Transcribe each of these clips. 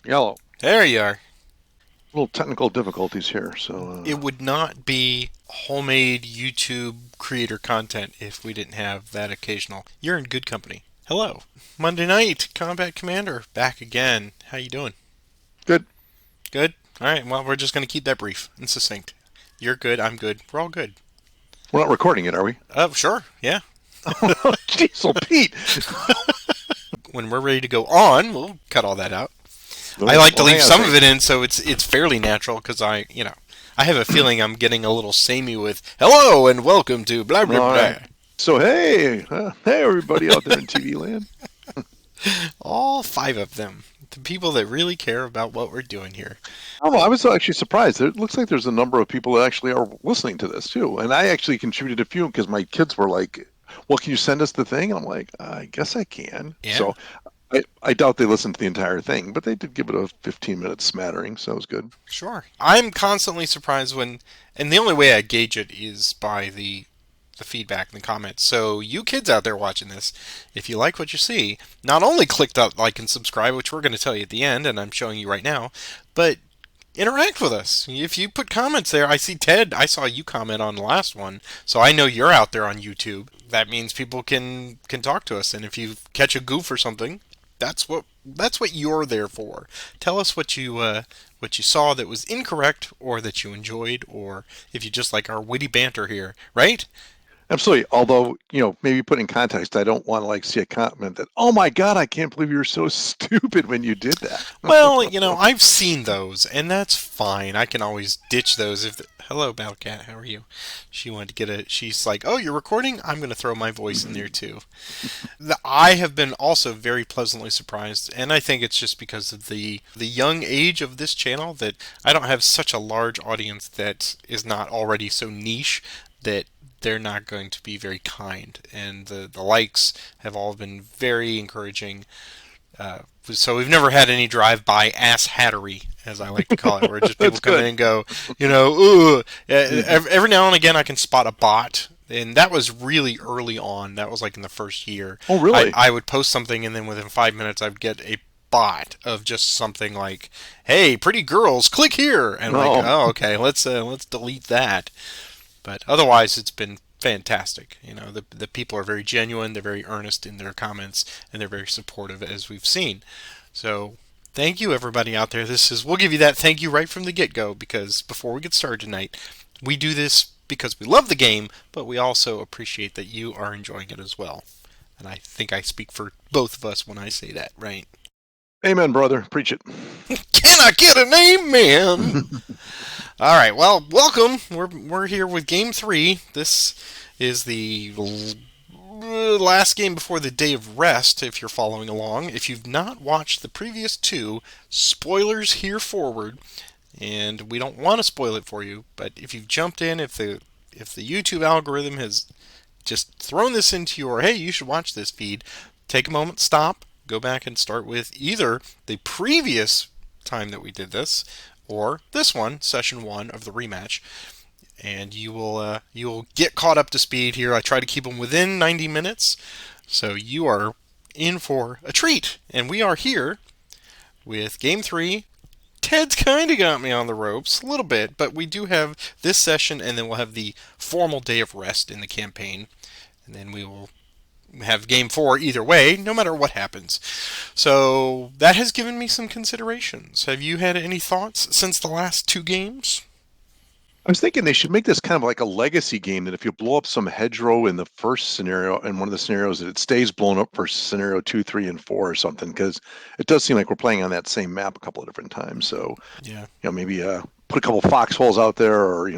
Yellow. There you are. Little technical difficulties here, so It would not be homemade YouTube creator content if we didn't have that occasional. You're in good company. Hello. Monday night, Combat Commander, back again. How you doing? good. Good? All right, well, we're just going to keep that brief and succinct. You're good, I'm good. We're all good. We're not recording it, are we? Sure, yeah. Jeez, so Pete. When we're ready to go on, we'll cut all that out. I Oh, like to well, leave hang on a some of second. it in so it's fairly natural because I have a feeling I'm getting a little samey with hello and welcome to blah blah All blah. right. So hey, everybody out there in TV land. All five of them. The people that really care about what we're doing here. Oh, I was actually surprised. It looks like there's a number of people that actually are listening to this too, and I actually contributed a few because my kids were like, "Well, can you send us the thing?" And I'm like, "I guess I can." Yeah, So I doubt they listened to the entire thing, but they did give it a 15-minute smattering, so that was good. sure. I'm constantly surprised and the only way I gauge it is by the feedback and the comments. So you kids out there watching this, if you like what you see, not only click that like and subscribe, which we're going to tell you at the end, and I'm showing you right now, but interact with us. If you put comments there, I see Ted, I saw you comment on the last one, so I know you're out there on YouTube. That means people can talk to us, and if you catch a goof or something, that's what you're there for. Tell us what you saw that was incorrect or that you enjoyed, or if you just like our witty banter here, right? Absolutely. Although, maybe put in context, I don't want to see a comment that, "Oh my God, I can't believe you were so stupid when you did that." Well, I've seen those, and that's fine. I can always ditch those if. Hello, Battlecat. How are you? She wanted to get a. She's like, "Oh, you're recording? I'm going to throw my voice in there too." I have been also very pleasantly surprised, and I think it's just because of the young age of this channel that I don't have such a large audience that is not already so niche that they're not going to be very kind. And the likes have all been very encouraging. So we've never had any drive-by ass hattery, as I like to call it, where just people That's come in good. and go, ooh. Every now and again I can spot a bot, and that was really early on. That was like in the first year. Oh, I, really? I would post something, and then within 5 minutes I'd get a bot of just something like, "Hey, pretty girls, click here," and I'm like, No. "Oh, okay, let's delete that." But otherwise, it's been fantastic. The people are very genuine, they're very earnest in their comments, and they're very supportive, as we've seen. So thank you, everybody out there. We'll give you that thank you right from the get go, because before we get started tonight, we do this because we love the game, but we also appreciate that you are enjoying it as well. And I think I speak for both of us when I say that, right? Amen, brother. Preach it. Can I get an amen? All right. Well, welcome. We're here with Game 3. This is the last game before the day of rest. If you're following along, if you've not watched the previous two, spoilers here forward, and we don't want to spoil it for you. But if you've jumped in, if the YouTube algorithm has just thrown this into your hey, you should watch this feed, take a moment, stop, go back and start with either the previous time that we did this or this one, session 1 of the rematch, and you will get caught up to speed here. I try to keep them within 90 minutes, so you are in for a treat. And we are here with Game 3. Ted's kind of got me on the ropes a little bit, but we do have this session, and then we'll have the formal day of rest in the campaign, and then we will have game 4 either way, no matter what happens. So that has given me some considerations. Have you had any thoughts since the last two games? I was thinking they should make this kind of like a legacy game that if you blow up some hedgerow in the first scenario, in one of the scenarios, that it stays blown up for scenario 2, 3, and 4 or something, because it does seem like we're playing on that same map a couple of different times. So, Yeah, maybe put a couple foxholes out there, or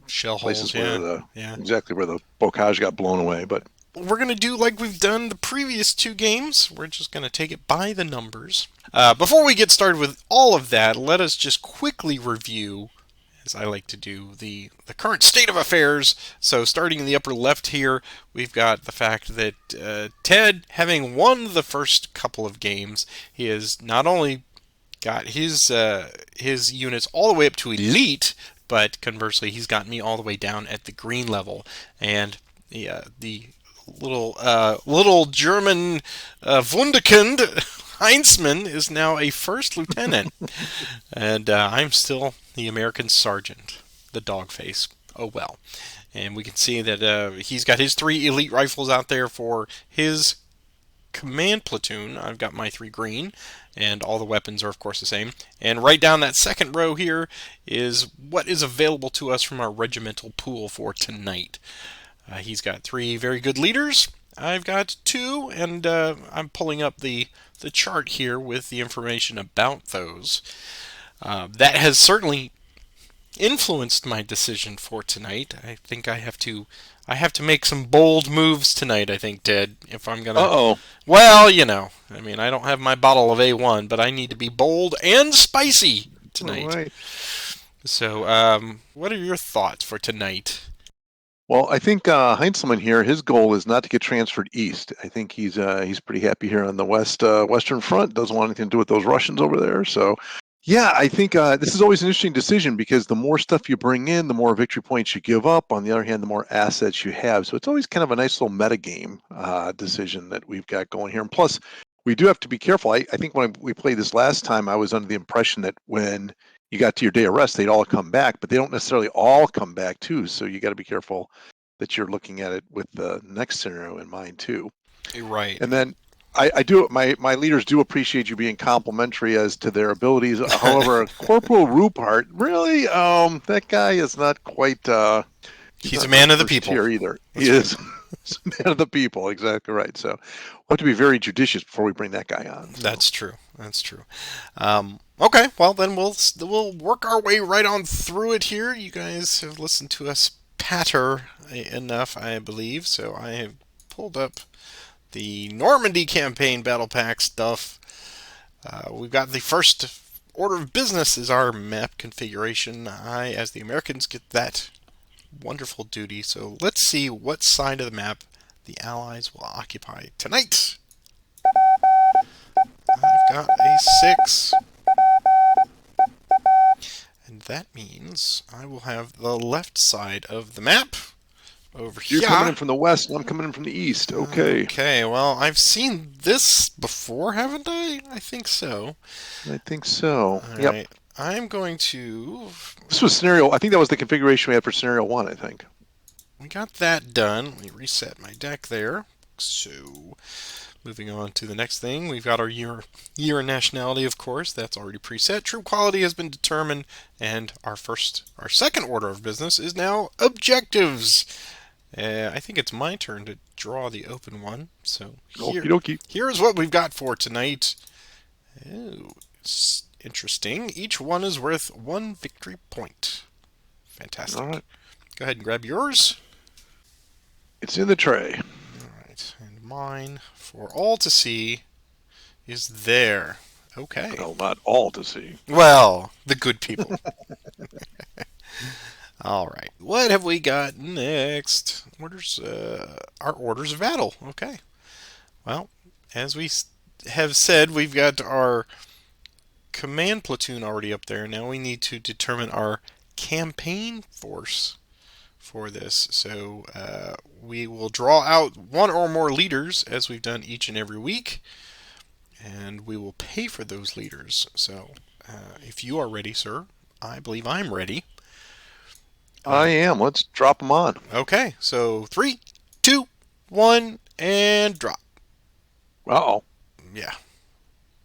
shell holes. places where Yeah, the yeah. exactly where the bocage got blown away. But We're gonna do like we've done the previous two games. We're just gonna take it by the numbers. Before we get started with all of that, let us just quickly review, as I like to do, the current state of affairs. So, starting in the upper left here, we've got the fact that Ted, having won the first couple of games, he has not only got his units all the way up to elite, but conversely, he's got me all the way down at the green level. And the little German Wunderkind, Heinzman is now a first lieutenant, and I'm still the American sergeant, the dog face. Oh well. And we can see that he's got his 3 elite rifles out there for his command platoon. I've got my 3 green, and all the weapons are, of course, the same. And right down that second row here is what is available to us from our regimental pool for tonight. He's got 3 very good leaders. I've got 2, and I'm pulling up the chart here with the information about those. That has certainly influenced my decision for tonight. I think I have to make some bold moves tonight, I think, Ted, if I'm going to. Uh-oh. Well, I mean, I don't have my bottle of A1, but I need to be bold and spicy tonight. All right. So, what are your thoughts for tonight? Well, I think Heinzelman here, his goal is not to get transferred east. I think he's pretty happy here on the Western Front. Doesn't want anything to do with those Russians over there. So, yeah, I think this is always an interesting decision because the more stuff you bring in, the more victory points you give up. On the other hand, the more assets you have. So it's always kind of a nice little metagame decision that we've got going here. And plus, we do have to be careful. I think when we played this last time, I was under the impression that when you got to your day of rest, they'd all come back, but they don't necessarily all come back too. So you got to be careful that you're looking at it with the next scenario in mind too. Right. And then I do my leaders do appreciate you being complimentary as to their abilities. However, Corporal Rupert, really, that guy is not quite. He's a man of the people either. That's he right. is a man of the people. Exactly right. So we'll have to be very judicious before we bring that guy on. So. That's true. That's true. Okay, well then we'll work our way right on through it here. You guys have listened to us patter enough, I believe. So I have pulled up the Normandy Campaign battle pack stuff. We've got the first order of business is our map configuration. I, as the Americans, get that wonderful duty. So let's see what side of the map the Allies will occupy tonight. I've got a 6. And that means I will have the left side of the map over here. You're coming in from the west, and I'm coming in from the east. Okay. Okay, well, I've seen this before, haven't I? I think so. I think so. All Yep. right. I'm going to... This was scenario, I think that was the configuration we had for scenario 1, I think. We got that done. Let me reset my deck there. So, moving on to the next thing, we've got our year and nationality, of course. That's already preset. Troop quality has been determined, and our second order of business is now objectives. I think it's my turn to draw the open one. So here's what we've got for tonight. Oh, interesting. Each one is worth 1 victory point. Fantastic. All right. Go ahead and grab yours. It's in the tray. All right, and mine, for all to see, is there. Okay. Well, not all to see. Well, the good people. All right. What have we got next? Our orders of battle. Okay. Well, as we have said, we've got our command platoon already up there. Now we need to determine our campaign force for this. So we will draw out 1 or more leaders, as we've done each and every week, and we will pay for those leaders. So if you are ready, sir, I believe I'm ready. I am. Let's drop them on. Okay, so 3, 2, 1, and drop. Uh-oh. Yeah.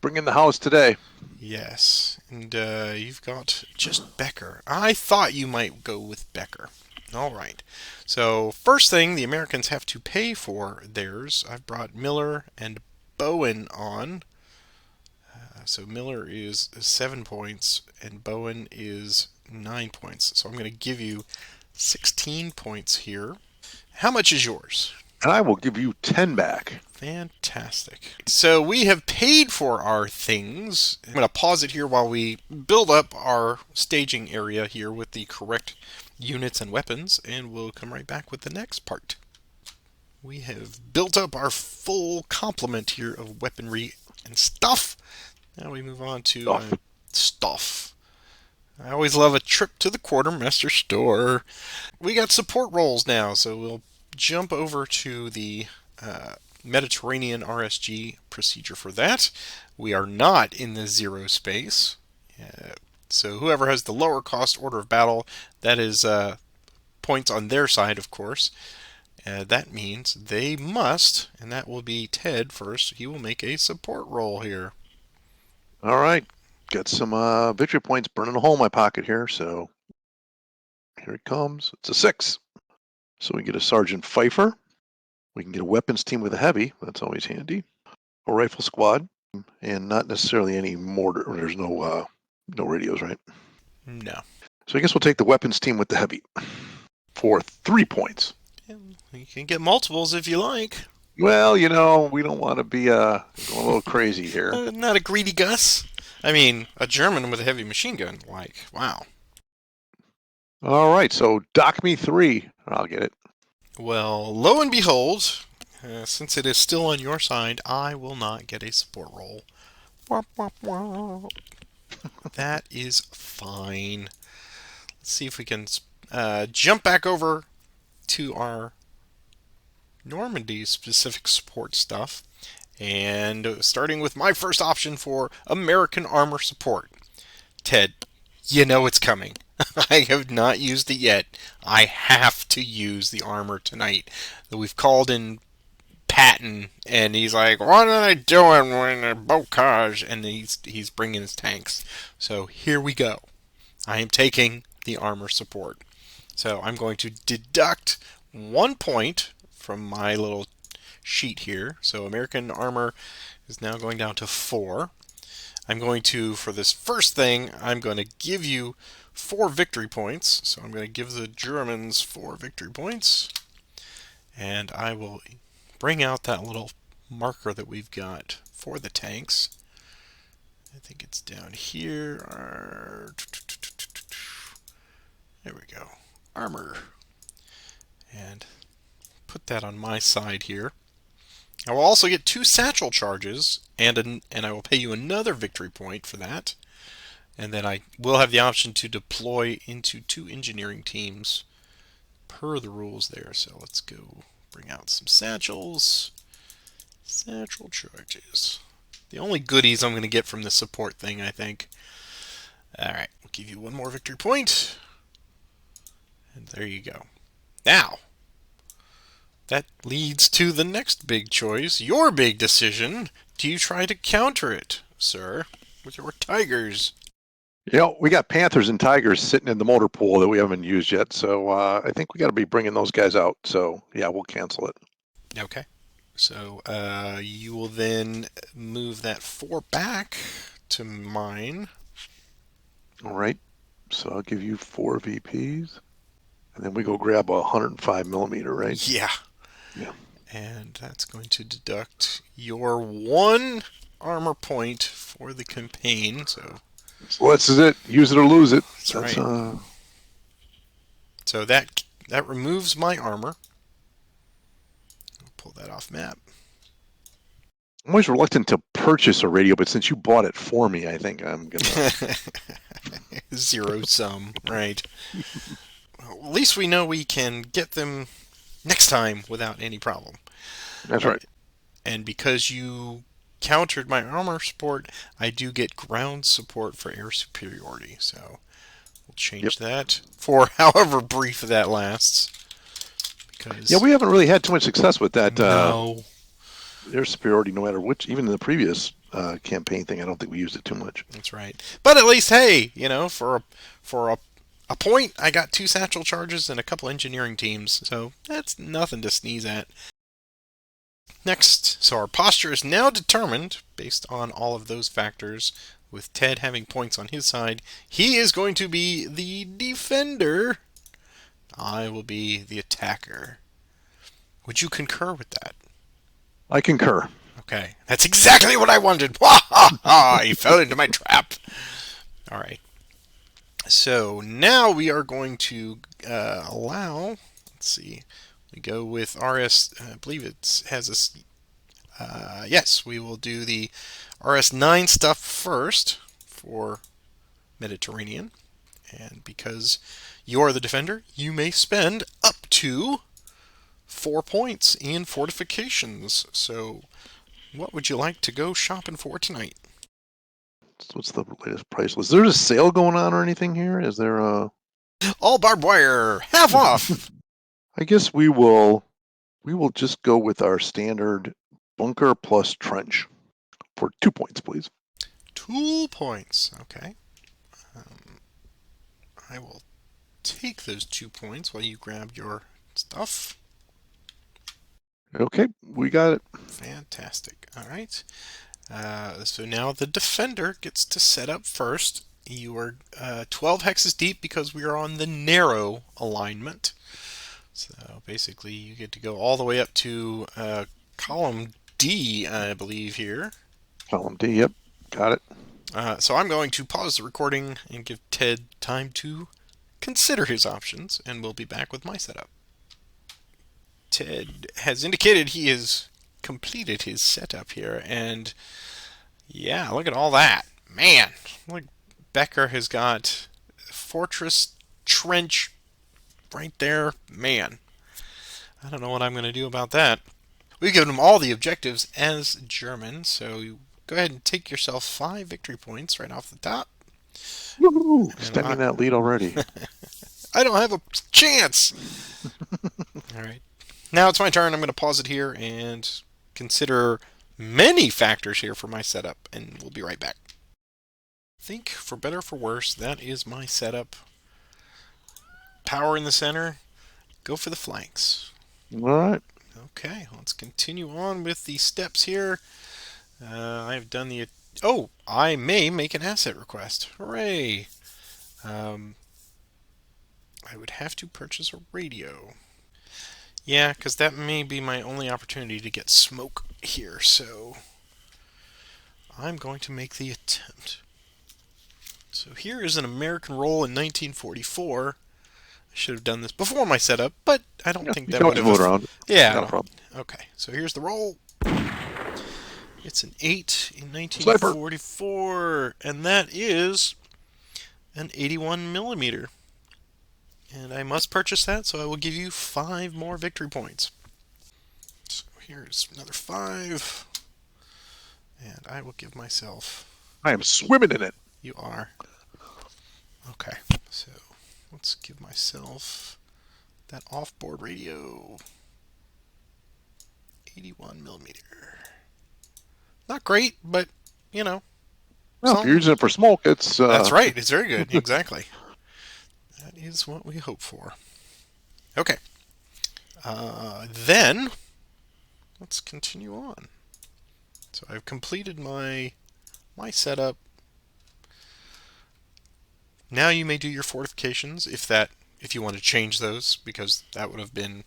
Bring in the house today. Yes, and you've got just Becker. I thought you might go with Becker. All right. So first thing, the Americans have to pay for theirs. I've brought Miller and Bowen on. So Miller is 7 points, and Bowen is 9 points. So I'm going to give you 16 points here. How much is yours? And I will give you 10 back. Fantastic. So we have paid for our things. I'm going to pause it here while we build up our staging area here with the correct units and weapons, and we'll come right back with the next part. We have built up our full complement here of weaponry and stuff. Now we move on to stuff. I always love a trip to the quartermaster store. We got support roles now, so we'll jump over to the Mediterranean RSG procedure for that. We are not in the zero space. So whoever has the lower cost order of battle, that is points on their side, of course. That means they must, and that will be Ted first. He will make a support roll here. All right. Got some victory points burning a hole in my pocket here, so here it comes. It's a 6. So we get a Sergeant Pfeiffer. We can get a weapons team with a heavy. That's always handy. A rifle squad, and not necessarily any mortar. There's no radios, right? No. So I guess we'll take the weapons team with the heavy for 3 points. You can get multiples if you like. Well, we don't want to be going a little crazy here. Not a greedy Gus. I mean, a German with a heavy machine gun. Like, wow. All right, so dock me 3. I'll get it. Well, lo and behold, since it is still on your side, I will not get a support roll. That is fine. Let's see if we can jump back over to our Normandy specific support stuff. And starting with my first option for American armor support. Ted, you know it's coming. I have not used it yet. I have to use the armor tonight. We've called in Patton, and he's like, "What are they doing when they're bocage?" And he's bringing his tanks. So here we go. I am taking the armor support. So I'm going to deduct 1 point from my little sheet here. So American armor is now going down to 4. I'm going to, for this first thing, I'm going to give you 4 victory points. So I'm going to give the Germans 4 victory points. And I will bring out that little marker that we've got for the tanks. I think it's down here. There we go. Armor. And put that on my side here. I will also get 2 satchel charges, and I will pay you another victory point for that. And then I will have the option to deploy into 2 engineering teams per the rules there. So let's go bring out some satchels. Satchel charges. The only goodies I'm going to get from the support thing, I think. Alright, we'll give you 1 more victory point. And there you go. Now, that leads to the next big choice, your big decision. Do you try to counter it, sir, with your tigers? We got Panthers and Tigers sitting in the motor pool that we haven't used yet, so I think we got to be bringing those guys out. So, yeah, we'll cancel it. Okay. So you will then move that 4 back to mine. All right. So I'll give you 4 VPs. And then we go grab a 105 millimeter, right? Yeah. Yeah. And that's going to deduct your 1 armor point for the campaign. So this is it. Use it or lose it. That's right. So that removes my armor. I'll pull that off map. I'm always reluctant to purchase a radio, but since you bought it for me, I think I'm gonna zero sum, right? Well, at least we know we can get them next time without any problem. That's right. And because you countered my armor support, I do get ground support for air superiority. So we'll change that for however brief that lasts. Because we haven't really had too much success with that. No. Air superiority, no matter which. Even in the previous campaign thing, I don't think we used it too much. That's right. But at least, hey, for a point, I got 2 satchel charges and a couple engineering teams. So that's nothing to sneeze at. Next, so our posture is now determined based on all of those factors. With Ted having points on his side, he is going to be the defender. I will be the attacker. Would you concur with that? I concur. Okay, that's exactly what I wanted. Ha ha ha! He fell into my trap. All right. So now we are going to allow. Let's see. We go with RS. I believe it has a. Yes, we will do the RS9 stuff first for Mediterranean, and because you're the defender, you may spend up to 4 points in fortifications. So, what would you like to go shopping for tonight? So what's the latest price list? Is there a sale going on or anything here? Is there a? All barbed wire, half off. I guess we will just go with our standard bunker plus trench for 2 points, please. 2 points. Okay. Um, I will take those 2 points while you grab your stuff. Okay, we got it. Fantastic. All right. So now the defender gets to set up first. You are 12 hexes deep because we are on the narrow alignment. So basically, you get to go all the way up to column D, I believe, here. Column D, yep, got it. So I'm going to pause the recording and give Ted time to consider his options, and we'll be back with my setup. Ted has indicated he has completed his setup here, and yeah, look at all that. Man, look, Becker has got fortress trench right there. Man, I don't know what I'm going to do about that. We've given him all the objectives as German, so you go ahead and take yourself 5 victory points right off the top. Woo-hoo, And stemming that lead already. I don't have a chance. All right. Now it's my turn. I'm going to pause it here and consider many factors here for my setup, and we'll be right back. I think, for better or for worse, that is my setup. Power in the center. Go for the flanks. All right. Okay, let's continue on with the steps here. I've done the... Oh, I may make an asset request. Hooray! I would have to purchase a radio. Yeah, because that may be my only opportunity to get smoke here, so I'm going to make the attempt. So here is an American roll in 1944. I should have done this before my setup, but I don't think You that can would always have... move around. Yeah. Not a problem. Okay, so here's the roll. It's an 8 in Sniper. 1944, and that is an 81 millimeter. And I must purchase that, so I will give you 5 more victory points. So here's another 5. And I will give myself... I am swimming in it. You are. Okay, so let's give myself that off-board radio. 81 millimeter. Not great, but, you know. Well, if you're using it for smoke, it's... That's right, it's very good, exactly. That is what we hope for. Okay. Then, let's continue on. So I've completed my setup. Now you may do your fortifications if you want to change those, because that would have been...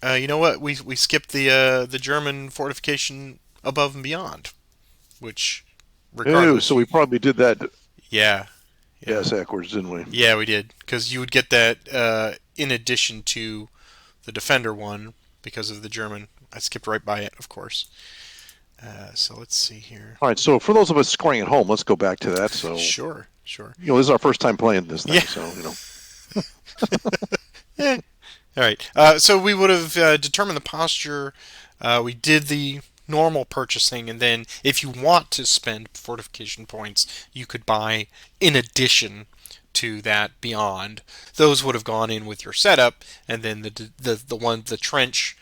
you know what? We skipped the German fortification above and beyond, which regardless... so we probably did that Yeah. yes backwards, didn't we? Yeah, we did, because you would get that in addition to the Defender one because of the German. I skipped right by it, of course. So let's see here. All right, so for those of us scoring at home, let's go back to that. So Sure. this is our first time playing this thing, Yeah. so All right. So we would have determined the posture. We did the normal purchasing, and then if you want to spend fortification points, you could buy in addition to that beyond. Those would have gone in with your setup, and then the trench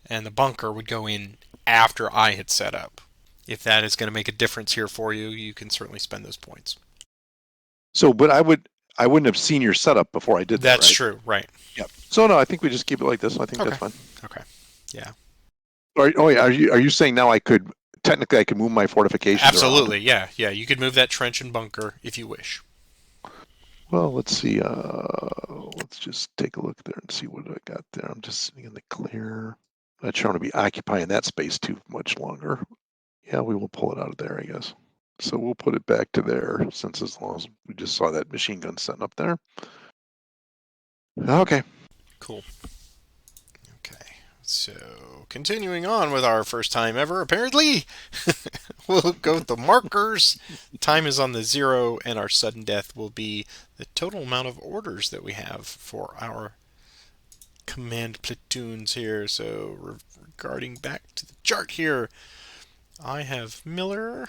and the bunker would go in after I had set up. If that is going to make a difference here for you, you can certainly spend those points. but I wouldn't have seen your setup before I did that. That's right? true, right? Yep. So no, I think we just keep it like this. I think that's fine. Okay. Yeah. Oh yeah, are you saying now I could move my fortifications Absolutely. around? Yeah. You could move that trench and bunker if you wish. Well, let's see. Let's just take a look there and see what I got there. I'm just sitting in the clear. Not trying to be occupying that space too much longer. Yeah, we will pull it out of there, I guess. So we'll put it back to there, since as long as we just saw that machine gun setting up there. Okay. Cool. Okay. So, continuing on with our first time ever, apparently, we'll go with the markers. Time is on the 0, and our sudden death will be the total amount of orders that we have for our command platoons here. So regarding back to the chart here, I have Miller,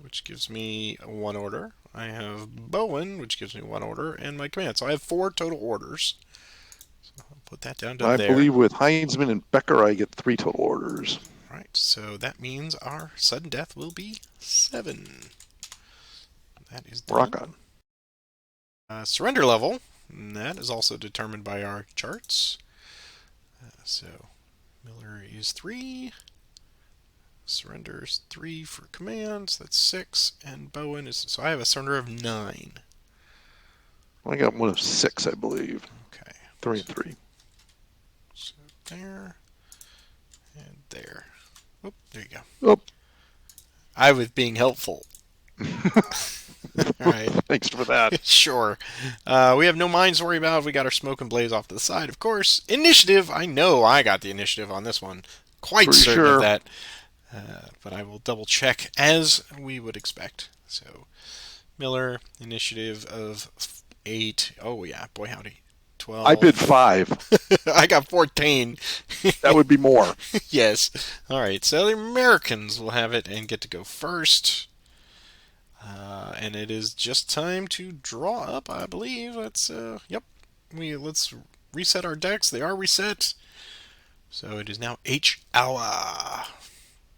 which gives me 1 order. I have Bowen, which gives me 1 order, and my command. So I have 4 total orders. So I'll put that down to I there. believe with Heinzman and Becker, I get 3 total orders. All right, so that means our sudden death will be 7. That is done. Rock on. Surrender level, and that is also determined by our charts. So Miller is 3. Surrender is 3 for commands. That's 6. And Bowen is... So I have a surrender of 9. I got one of 6, I believe. Okay. 3 and 3. So there. And there. Oop, there you go. Oh. I was being helpful. All right. Thanks for that. Sure. We have no mines to worry about. We got our smoke and blaze off to the side, of course. Initiative. I know I got the initiative on this one. Quite Pretty certain sure. of that. But I will double check as we would expect. So, Miller, initiative of 8. Oh, yeah. Boy, howdy. 12. I bid 5. I got 14. That would be more. Yes. All right. So the Americans will have it and get to go first. And it is just time to draw up, I believe. Let's let's reset our decks. They are reset. So it is now H hour.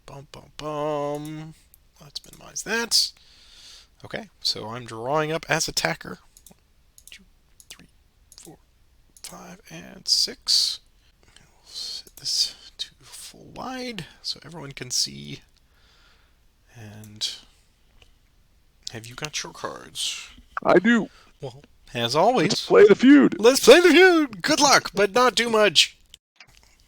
Bum bum bum. Let's minimize that. Okay, so I'm drawing up as attacker. 1, 2, 3, 4, 5, and 6. We'll set this to full wide so everyone can see. And have you got your cards? I do. Well, as always, Let's play the feud. let's play the feud. Good luck, but not too much.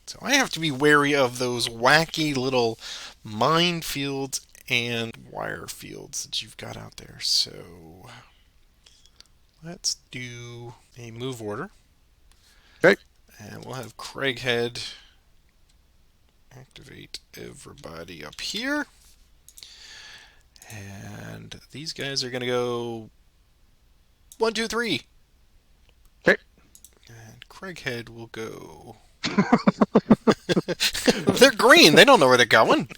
So I have to be wary of those wacky little minefields and wire fields that you've got out there. So let's do a move order. Okay. And we'll have Craighead activate everybody up here. And these guys are going to go 1, 2, 3. Okay. And Craighead will go. They're green. They don't know where they're going.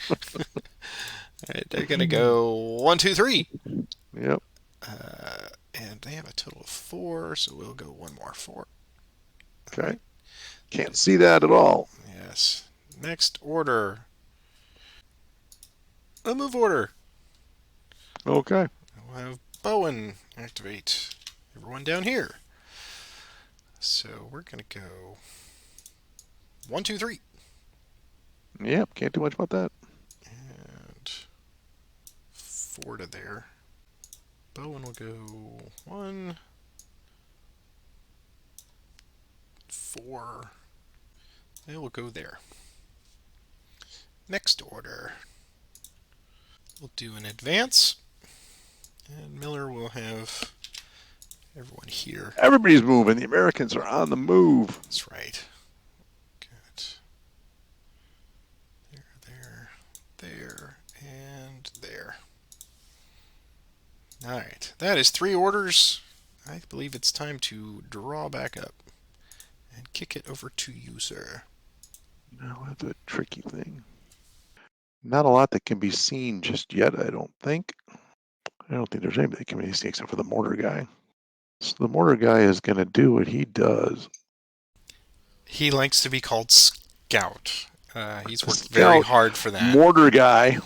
Right, they're going to go 1, 2, 3. Yep. And they have a total of 4, so we'll go 1 more 4. Okay. Can't see that at all. Yes. Next order. A move order. Okay. We'll have Bowen activate everyone down here. So we're going to go 1, 2, 3. Yep. Can't do much about that. And 4 to there. Bowen will go 1, 4. They will go there. Next order. We'll do an advance. And Miller will have everyone here. Everybody's moving. The Americans are on the move. That's right. Good. There, and there. Alright, that is 3 orders. I believe it's time to draw back up and kick it over to you, sir. Now that's a tricky thing. Not a lot that can be seen just yet, I don't think. I don't think there's anybody that can be seen except for the mortar guy. So the mortar guy is going to do what he does. He likes to be called Scout. He's worked very hard for that. Mortar guy,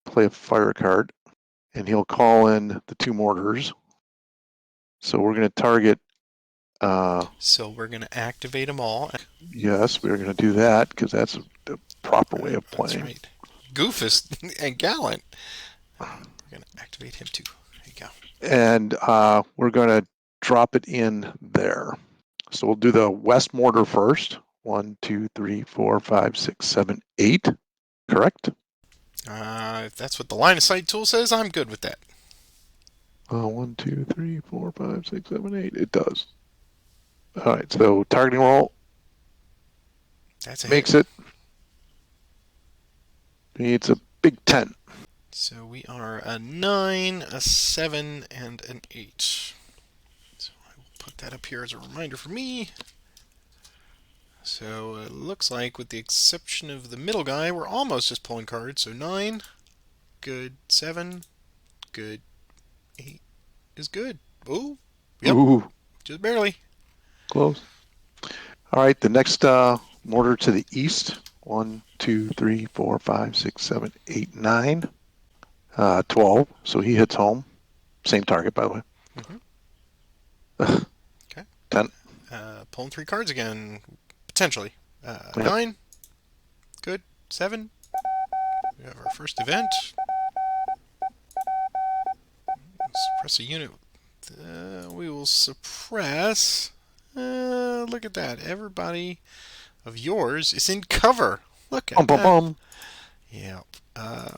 play a fire card, and he'll call in the 2 mortars. So we're going to target. So we're going to activate them all. Yes, we're going to do that because that's the proper way of playing. That's right. Goofus and Gallant. We're going to activate him too. There you go. And we're going to drop it in there. So we'll do the west mortar first. 1, 2, 3, 4, 5, 6, 7, 8. Correct? If that's what the line of sight tool says, I'm good with that. 1, 2, 3, 4, 5, 6, 7, 8. It does. All right. So targeting roll. That's it. Makes it. It's a big 10. So we are a 9, a 7, and an 8. So I will put that up here as a reminder for me. So it looks like, with the exception of the middle guy, we're almost just pulling cards. So 9, good. 7, good. 8 is good. Oh, yep, Ooh, just barely. close. All right, the next mortar to the east. 1, 2, 3, 4, 5, 6, 7, 8, 9. 12. So he hits home. Same target, by the way. Hmm. Okay. 10. Pulling 3 cards again, potentially. Yep. 9, good. 7, we have our first event. Suppress a unit. We will suppress. Look at that. Everybody of yours is in cover. Look Bum, at bum, that. bum. Yep.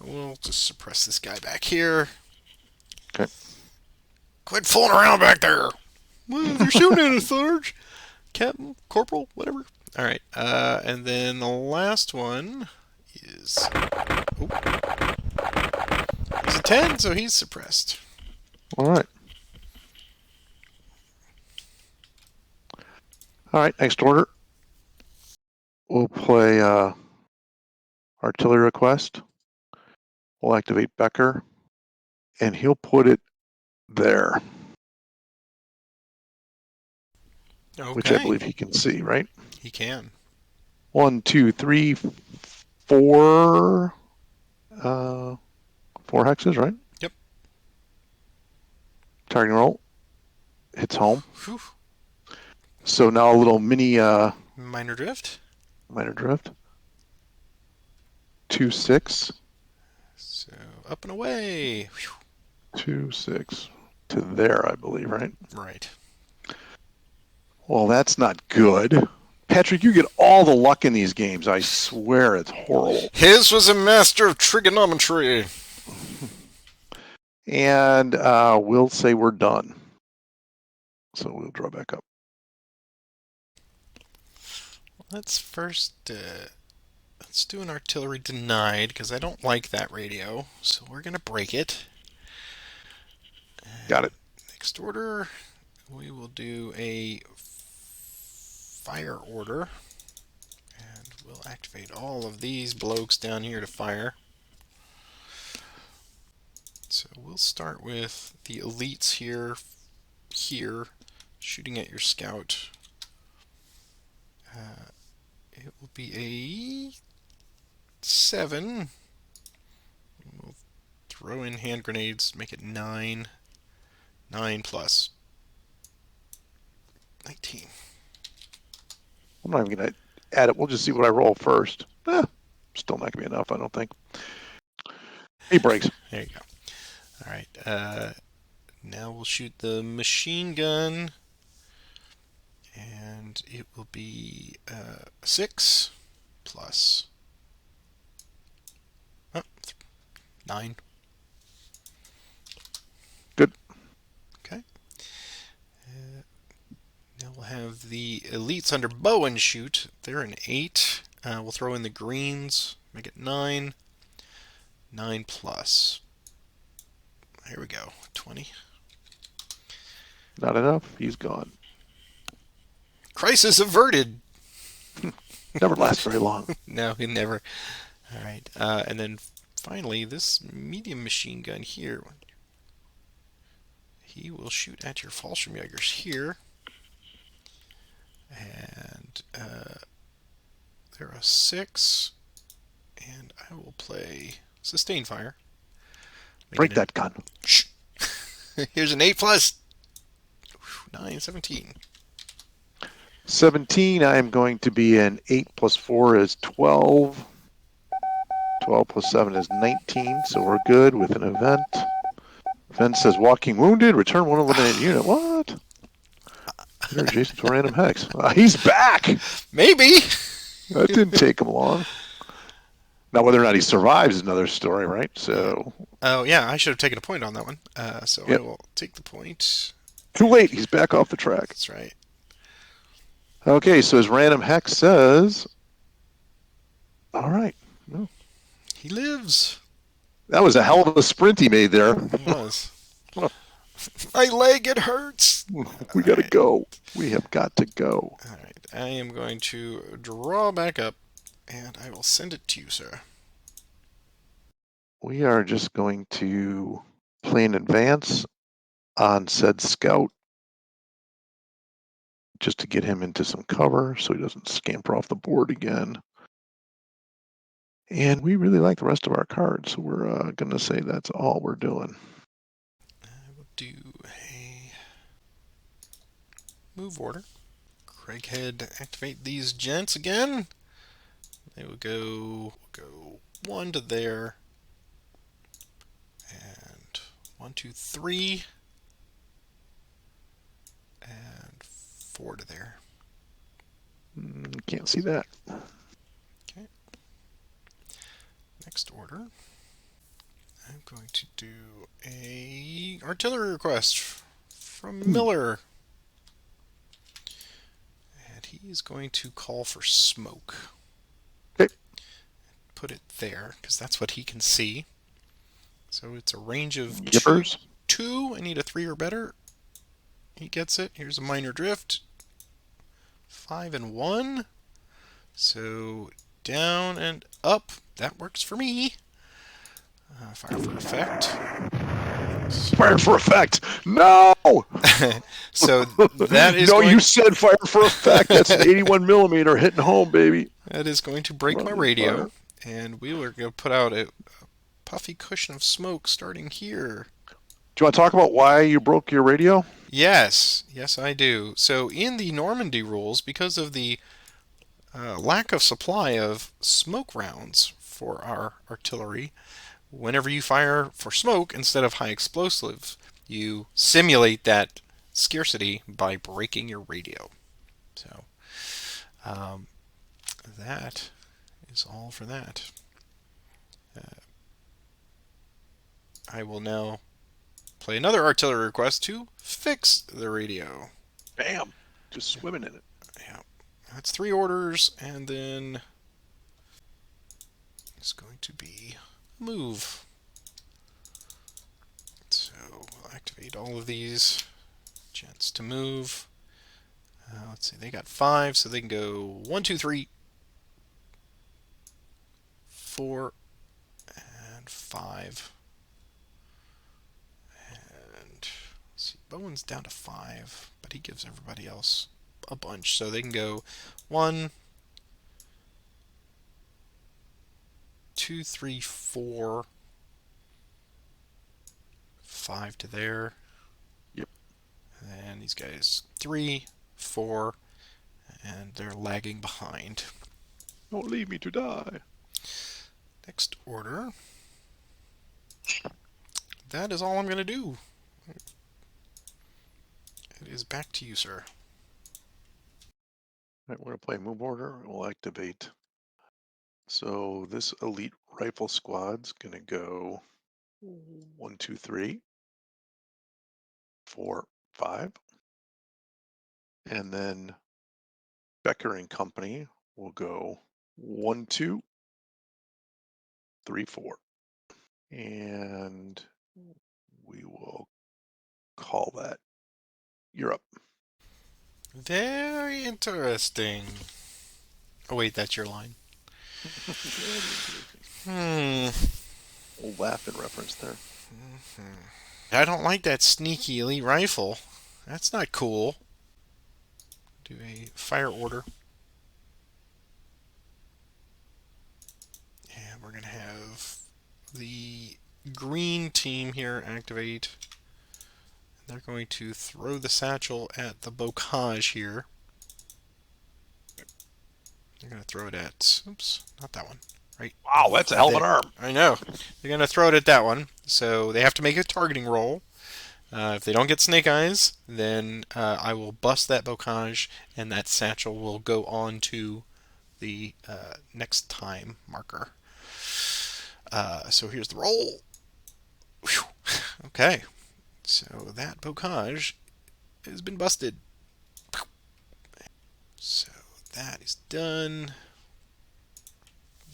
We'll just suppress this guy back here. Okay. Quit fooling around back there. Well, they're shooting at us, Sarge. Captain, Corporal, whatever. All right. And then the last one is. Oh, he's a 10, so he's suppressed. All right. All right, next order. We'll play artillery request. We'll activate Becker, and he'll put it there, which I Okay. believe he can see, right? He can. 1, 2, 3, 4, 4 hexes, right? Yep. Targeting roll hits home. Whew. So now a little mini Minor drift. minor drift. 2, 6, So up and away. Whew. 2, 6 to there, I believe, right? Right. Well, that's not good. Patrick, you get all the luck in these games. I swear it's horrible. His was a master of trigonometry. And we'll say we're done. So we'll draw back up. Let's first let's do an artillery denied, because I don't like that radio. So we're gonna break it. Got it. Next order, we will do a fire order, and we'll activate all of these blokes down here to fire. So we'll start with the elites here, shooting at your scout. It will be a 7. We'll throw in hand grenades, make it 9. 9 plus 19. I'm not even going to add it. We'll just see what I roll first. Still not going to be enough, I don't think. He breaks. There you go. All right. Now we'll shoot the machine gun, and it will be 6 plus 9. Good. Okay. Now we'll have the elites under bow and shoot. They're an 8. We'll throw in the greens, make it 9. 9 plus. Here we go. 20. Not enough. He's gone. Crisis averted. Never lasts very long. No, he never. All right. And then finally, this medium machine gun here. He will shoot at your Fallschirmjägers here. And they're a 6. And I will play sustain fire. Break that gun. Shh. Here's an 8 plus 9, 17. 17, I am going to be an 8 plus 4 is 12. 12 plus 7 is 19, so we're good with an event. Event says walking wounded, return one eliminated unit. What? You're adjacent to a random hex. He's back! Maybe! That didn't take him long. Now, whether or not he survives is another story, right? So. Oh, yeah, I should have taken a point on that one. So Yep. I will take the point. Too late. He's back off the track. That's right. Okay, so his random hex says. All right. No. He lives. That was a hell of a sprint he made there. It was. My leg, it hurts. We All got to right. go. We have got to go. All right. I am going to draw back up, and I will send it to you, sir. We are just going to play in advance on said scout just to get him into some cover so he doesn't scamper off the board again. And we really like the rest of our cards, so we're going to say that's all we're doing. I will do a move order. Craighead, activate these gents again. They will go 1 to there, and 1, 2, 3, and 4 to there. Can't see that. Okay. Next order. I'm going to do a artillery request from Miller. And he's going to call for smoke. Okay. Put it there, because that's what he can see. So it's a range of Yippers. two. I need a 3 or better. He gets it. Here's a minor drift. 5 and 1. So down and up. That works for me. Fire for effect. Fire for effect. No! So that is No, going. you said fire for effect. That's an 81 millimeter hitting home, baby. That is going to break my Run, radio, fire. and we are going to put out a puffy cushion of smoke starting here. Do you want to talk about why you broke your radio? Yes, yes, I do. So in the Normandy rules, because of the lack of supply of smoke rounds for our artillery, whenever you fire for smoke instead of high explosives, you simulate that scarcity by breaking your radio. So um, that is all for that. I will now play another artillery request to fix the radio. Bam. Just swimming in it. Yeah, that's 3 orders, and then it's going to be a move. So we'll activate all of these gents to move. Let's see, they got 5, so they can go 1, 2, 3, 4, and 5. And let's see, Bowen's down to 5, but he gives everybody else a bunch, so they can go 1, 2, 3, 4, 5 to there. Yep. And then these guys 3, 4, and they're lagging behind. Don't leave me to die. Next order. That is all I'm going to do. It is back to you, sir. All right, we're going to play move order. We'll activate. So this elite rifle squad's going to go 1, 2, 3, 4, 5. And then Becker and Company will go 1, 2, 3, 4. And we will call that Europe. Very interesting. Oh, wait, that's your line. Hmm. Old laughing reference there. I don't like that sneaky elite rifle. That's not cool. Do a fire order. And we're going to have the green team here activate. They're going to throw the satchel at the bocage here. They're going to throw it at, oops, not that one. Right. Wow, that's a hell of an arm. I know. They're going to throw it at that one. So they have to make a targeting roll. If they don't get snake eyes, then I will bust that bocage, and that satchel will go on to the next time marker. So here's the roll. Whew. Okay. So that bocage has been busted. So that is done.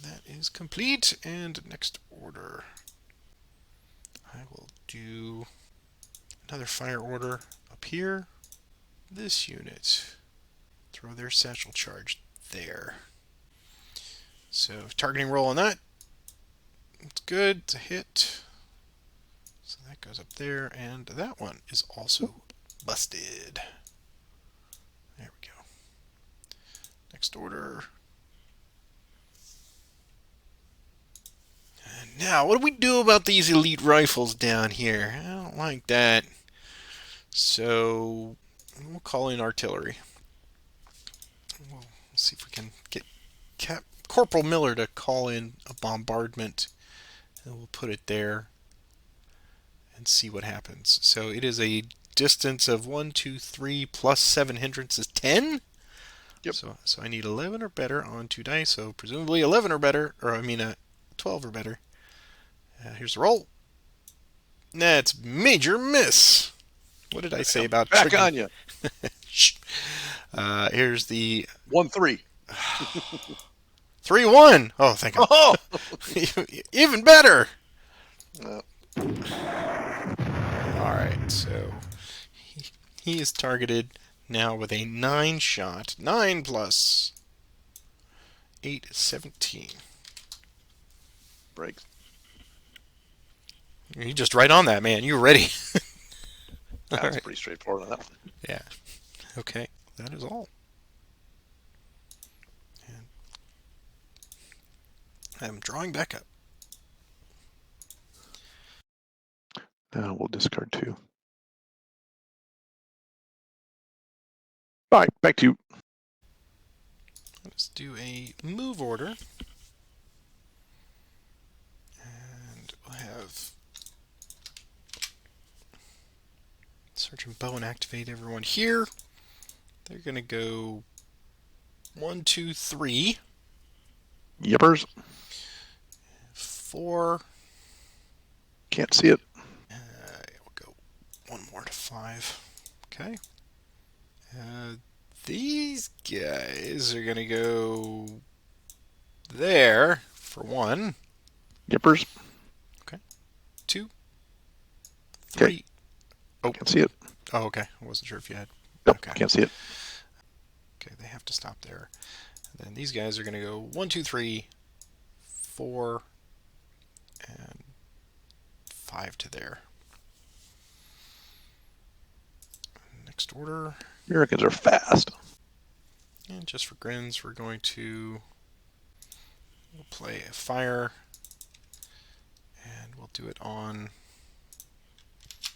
That is complete. And next order. I will do Another fire order up here. This unit. Throw their satchel charge there. So targeting roll on that. It's good. It's a hit. So that goes up there, and that one is also busted. There we go. Next order. And now, what do we do about these elite rifles down here? I don't like that. So we'll call in artillery. We'll see if we can get Corporal Miller to call in a bombardment, and we'll put it there and see what happens. So it is a distance of 1, 2, 3 plus 7 hindrances 10. Yep. So I need 11 or better on 2 dice. So presumably 11 or better, or I mean 12 or better. Here's the roll. That's major miss. What did I say about back triggering? on you? Here's the 1-3. 3-1. Oh, thank God. Oh. Even better. Uh, All right, so he is targeted now with a 9 shot. 9 plus 8 is 17. breaks. You just right on that, man. You ready? That's pretty straightforward on that one. Yeah. Okay, that is all. And I'm drawing back up. We'll discard 2. All right, back to you. Let's do a move order. And we'll have Sergeant Bowen activate everyone here. They're going to go 1, 2, 3. Yippers. 4. Can't see it. We'll go 1 more to 5. Okay. These guys are going to go there for 1. Yippers. 2. 3. Okay. Oh, can't see it. Oh, okay. I wasn't sure if you had. Nope, Okay. can't see it. Okay, they have to stop there. And then these guys are going to go 1, 2, 3, 4, and 5 to there. Next order. Americans are fast. And just for grins, we're going to we'll play a fire. And we'll do it on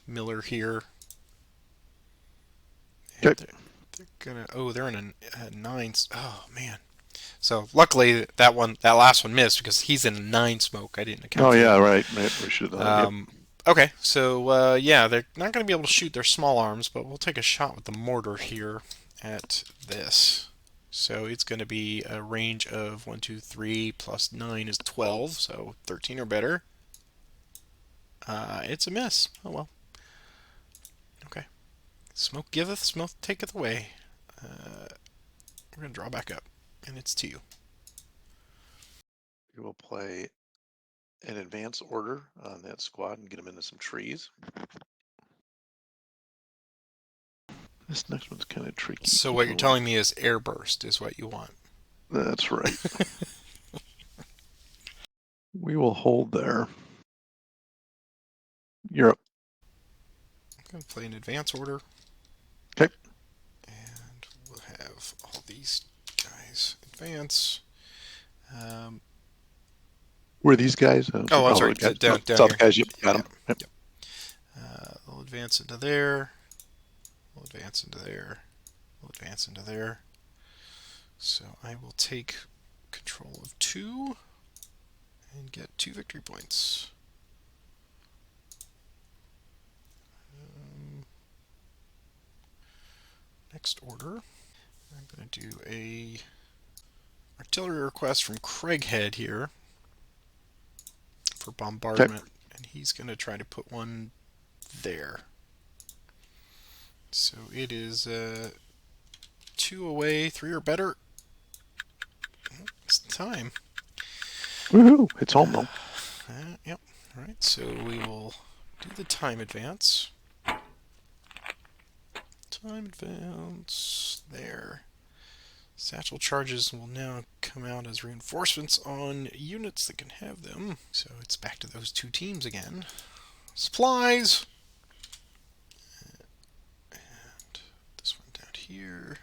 Miller here. And Okay. they're gonna. Oh, they're in a 9. Oh man. So luckily that last one missed because he's in a 9 smoke. I didn't account. Oh for yeah, that. right. We should have done that. Yep. Okay, so yeah, they're not going to be able to shoot their small arms, but we'll take a shot with the mortar here at this. So it's going to be a range of 1, 2, 3 plus 9 is 12, so 13 or better. It's a miss. Oh well. Okay. Smoke giveth, smoke taketh away. We're going to draw back up, and it's to you. We will play an advance order on that squad and get them into some trees. This next one's kind of tricky. So what you're telling me is airburst is what you want. That's right. We will hold there. You're up. I'm going to play an advance order. Okay. And we'll have all these guys advance. Where are these guys? Oh, I'm sorry. Guys. Down South here. guys. Yep, got them. Yep. They'll advance into there. We'll advance into there. We'll advance into there. So I will take control of 2 and get 2 victory points. Next order, I'm going to do a artillery request from Craighead here for bombardment, Okay. and he's going to try to put one there. So it is 2 away, 3 or better. It's time. Woohoo! It's home though. Yep. All right. So we will do the time advance. Time advance. There. Satchel charges will now come out as reinforcements on units that can have them. So it's back to those two teams again. Supplies! And this one down here.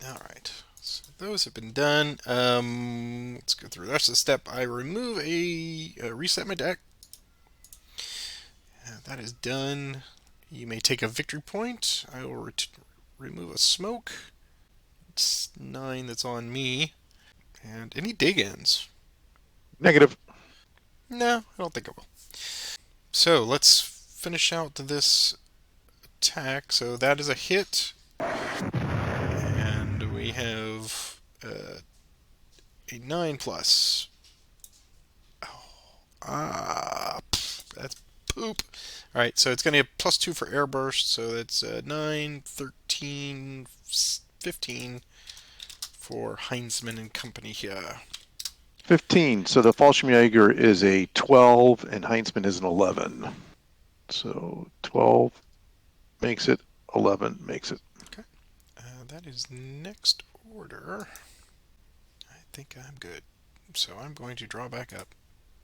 Alright. So those have been done. Let's go through the rest of the step. I remove reset my deck. That is done. You may take a victory point. I will remove a smoke. It's 9 that's on me. And any dig-ins? Negative. No, I don't think I will. So let's finish out this attack. So that is a hit. And we have a 9 plus. That's poop. Alright, so it's going to be a +2 for air burst. So that's 9, 13, 15 for Heinzman and company here. 15. So the Fallschirmjäger is a 12 and Heinzman is an 11. So 12 makes it, 11 makes it. Okay. That is next order. I think I'm good. So I'm going to draw back up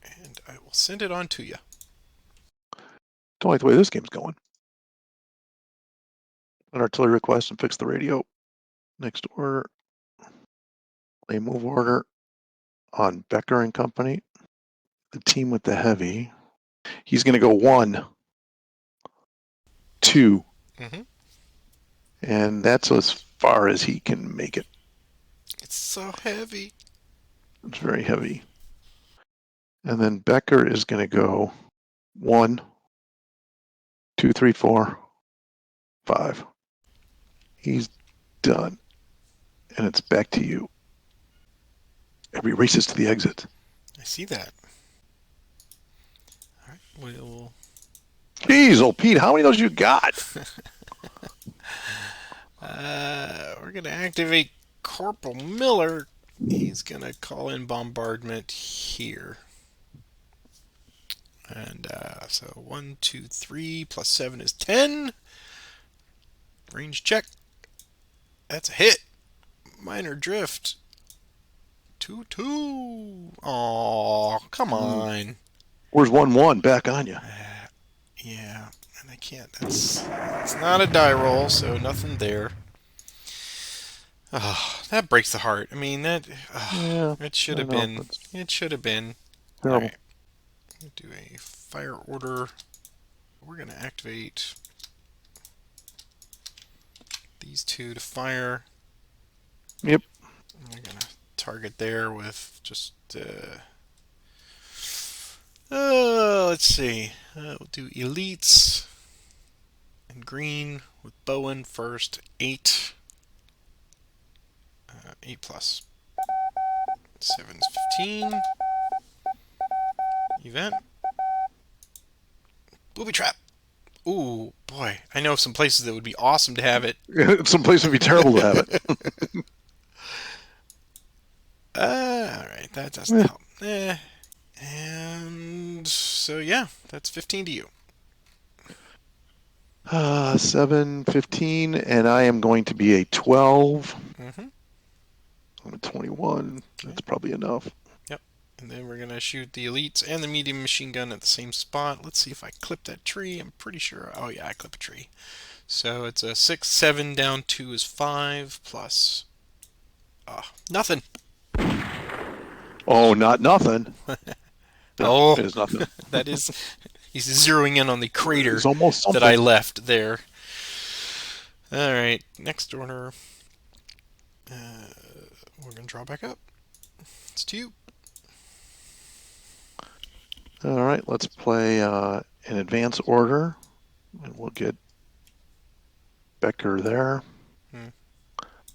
and I will send it on to you. Don't like the way this game's going. An artillery request and fix the radio. Next order. A move order on Becker and company. The team with the heavy. He's going to go 1, 2. And that's as far as he can make it. It's so heavy. It's very heavy. And then Becker is going to go 1, 2, 3, 4, 5. He's done. And it's back to you. Every races to the exit. I see that. All right, we'll. Jeez, old Pete, how many of those you got? We're going to activate Corporal Miller. He's going to call in bombardment here. And so 1, 2, 3 plus 7 is 10. Range check. That's a hit. Minor drift. 2, 2. Oh, come on. Where's 1, 1? Back on you. Yeah, and I can't. It's not a die roll, so nothing there. Oh, that breaks the heart. I mean, it should have been. It should have been. Terrible. All right. Do a fire order. We're going to activate these two to fire. Yep. We're going to target there with just. Let's see. We'll do elites and green with Bowen first. 8. 8 plus. 7's 15. Event. Booby trap. Ooh, boy. I know some places that would be awesome to have it. Some places would be terrible to have it. Alright, that doesn't help. And so, yeah, that's 15 to you. 7, 15, and I am going to be a 12. I'm a 21. That's probably enough. Yep. And then we're going to shoot the elites and the medium machine gun at the same spot. Let's see if I clip that tree. I'm pretty sure. Oh, yeah, I clip a tree. So it's a 6, 7, down 2 is 5, plus. Nothing. Oh, not nothing. No, it is nothing. That is. He's zeroing in on the crater almost that I left there. Alright, next order. We're going to draw back up. It's to you. Alright, let's play an advance order. And we'll get Becker there.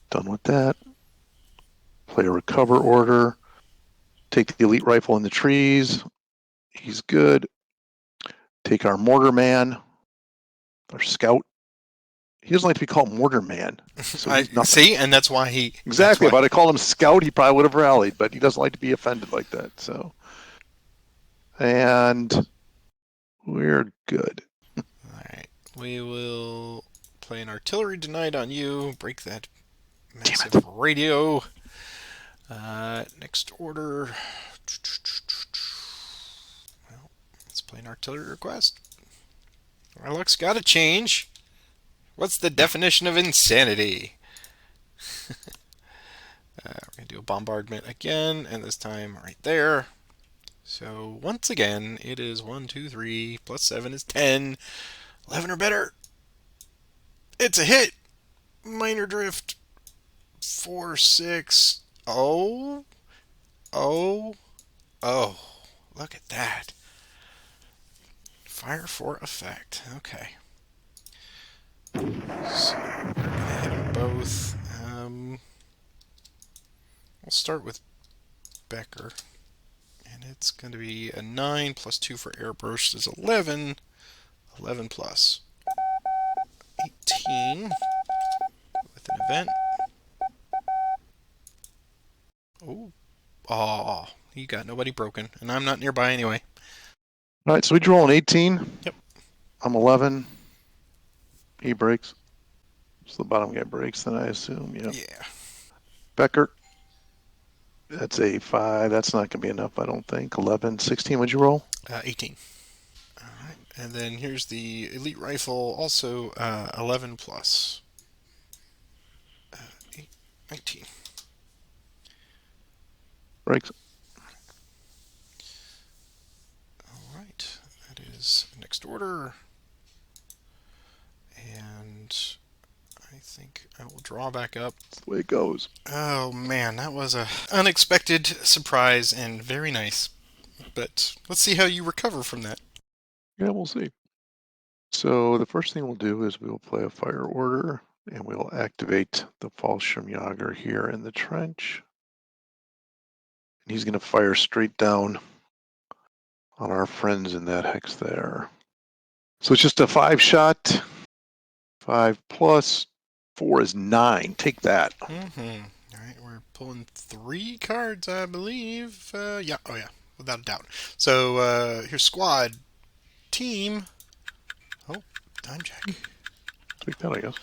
Done with that. Play a recover order. Take the elite rifle in the trees. He's good. Take our mortar man, our scout. He doesn't like to be called mortar man. So I see, and that's why he. Exactly. If I'd have called him scout, he probably would have rallied, but he doesn't like to be offended like that. So, and we're good. All right, we will play an artillery tonight on you. Break that Damn massive it. radio. Next order. Well, let's play an artillery request. Our luck's got to change. What's the definition of insanity? We're going to do a bombardment again, and this time right there. So once again, it is 1, 2, 3, plus 7 is 10. 11 or better. It's a hit. Minor drift. 4, 6. Oh. Oh. Oh. Look at that. Fire for effect. Okay. So we're going to hit them both. We'll start with Becker. And it's going to be a 9 plus 2 for airburst is 11. 11 plus 18 with an event. Oh. Oh, you got nobody broken. And I'm not nearby anyway. All right, so we draw an 18. Yep. I'm 11. He breaks. So the bottom guy breaks, then I assume. Yep. Yeah. Becker. That's a 5. That's not going to be enough, I don't think. 11. 16. What'd you roll? 18. All right. And then here's the elite rifle, also 11 plus 8, 19. Breaks. All right. That is next order. And I think I will draw back up. That's the way it goes. Oh man, that was a unexpected surprise and very nice. But let's see how you recover from that. Yeah, we'll see. So the first thing we'll do is we will play a fire order, and we'll activate the Fallschirmjäger here in the trench. And he's going to fire straight down on our friends in that hex there. So it's just a 5-shot. 5 plus 4 is 9. Take that. Mm-hmm. All right, we're pulling 3 cards, I believe. Yeah. Oh yeah, without a doubt. So here's squad, team. Oh, time check. Take that, I guess.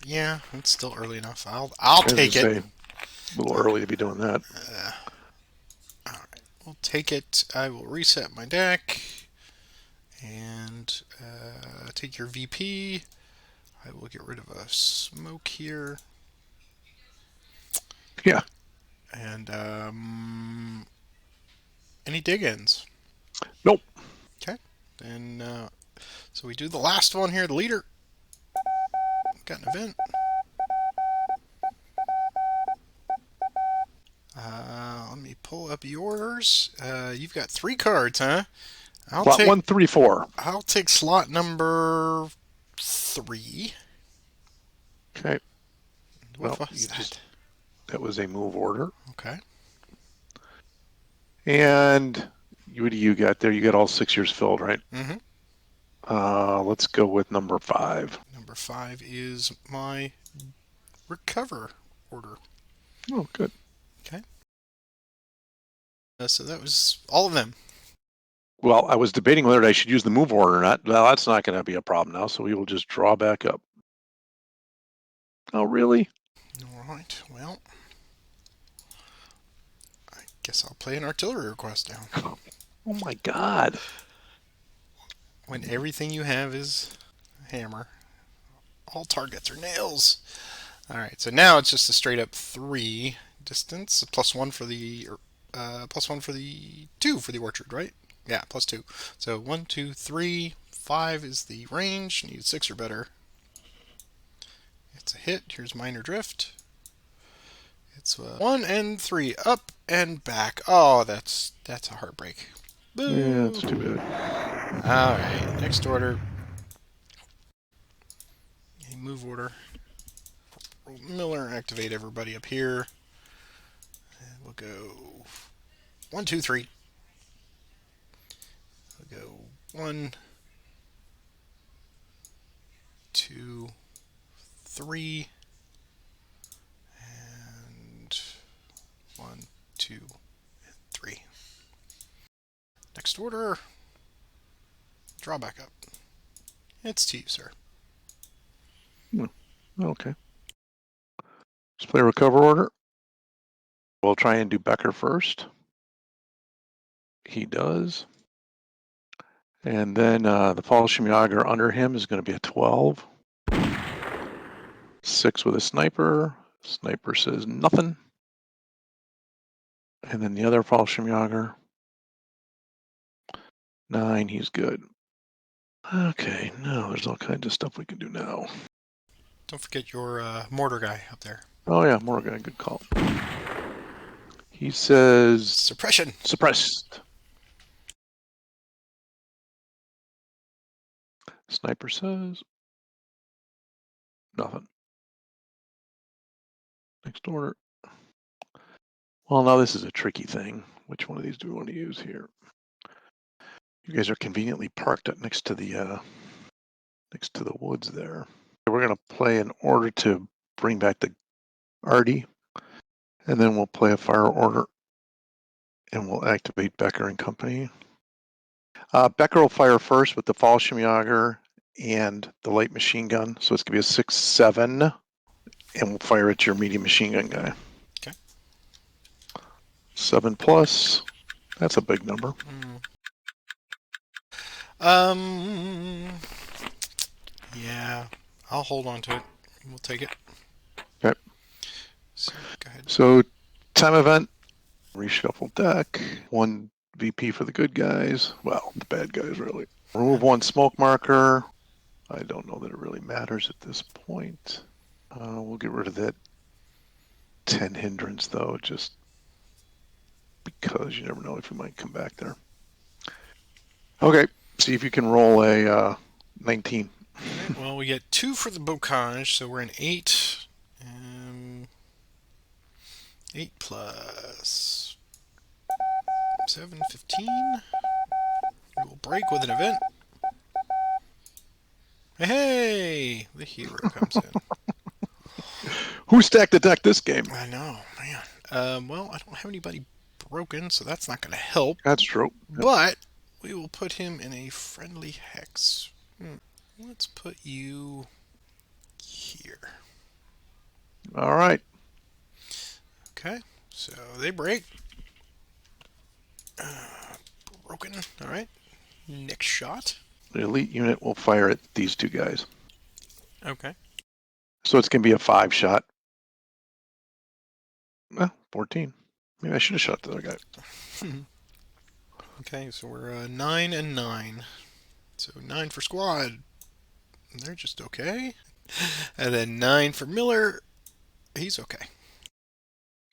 Yeah, it's still early enough. I'll take it. A little early to be doing that. All right, we'll take it. I will reset my deck and take your VP. I will get rid of a smoke here. Yeah. And any dig-ins? Nope. Okay. Then so we do the last one here. The leader got an event. Let me pull up yours. You've got 3 cards, huh? Slot 1, 3, 4. I'll take slot number 3. Okay. What Well, was that? that was a move order. Okay. And what do you got there? You got all 6 years filled, right? Mm-hmm. Let's go with number 5. Number 5 is my recover order. Oh, good. Okay. So that was all of them. Well, I was debating whether I should use the move order or not. Well, that's not going to be a problem now, so we will just draw back up. Oh, really? All right. Well, I guess I'll play an artillery request now. Oh my God. When everything you have is a hammer, all targets are nails. All right. So now it's just a straight up 3 distance, +1 for the +1 for the 2 for the orchard, right? Yeah, +2. So 1, 2, 3, 5 is the range. Need 6 or better. It's a hit. Here's minor drift. It's 1 and 3 up and back. Oh, that's a heartbreak. Boo. Yeah, that's too bad. All right, next order. A move order. Miller, activate everybody up here. And we'll go 1, 2, 3. We'll go 1, 2, 3, and 1, 2, and 3. Next order. Draw back up. It's to you, sir. Hmm, okay. Let's play recover order. We'll try and do Becker first. He does. And then the Fallschirmjäger under him is going to be a 12. 6 with a sniper. Sniper says nothing. And then the other Fallschirmjäger, 9, he's good. Okay, now there's all kinds of stuff we can do now. Don't forget your mortar guy up there. Oh yeah, Morgan, good call. He says Suppression. suppressed. Sniper says nothing. Next order. Well, now this is a tricky thing. Which one of these do we want to use here? You guys are conveniently parked up next to the woods there. We're going to play an order to bring back the Artie, and then we'll play a fire order, and we'll activate Becker and company. Becker will fire first with the Fallschirmjäger and the light machine gun, so it's going to be a 6-7, and we'll fire at your medium machine gun guy. Okay. 7 plus. That's a big number. Yeah, I'll hold on to it. We'll take it. Okay. So, go ahead. So, time event, reshuffle deck, 1 VP for the good guys. Well, the bad guys, really. Remove 1 smoke marker. I don't know that it really matters at this point. We'll get rid of that 10 hindrance, though, just because you never know if we might come back there. Okay, see if you can roll a 19. Right, well, we get 2 for the bocage, so we're an 8. 8 plus 7, 15. We will break with an event. Hey, the hero comes in. Who stacked the deck this game? I know, man. Well, I don't have anybody broken, so that's not going to help. That's true. But we will put him in a friendly hex. Let's put you here. All right. Okay, so they break. Broken. All right. Next shot. The elite unit will fire at these 2 guys. Okay. So it's going to be a 5 shot. 14. Maybe I should have shot the other guy. Okay, so we're 9 and 9. So 9 for squad. They're just okay. And then 9 for Miller. He's okay.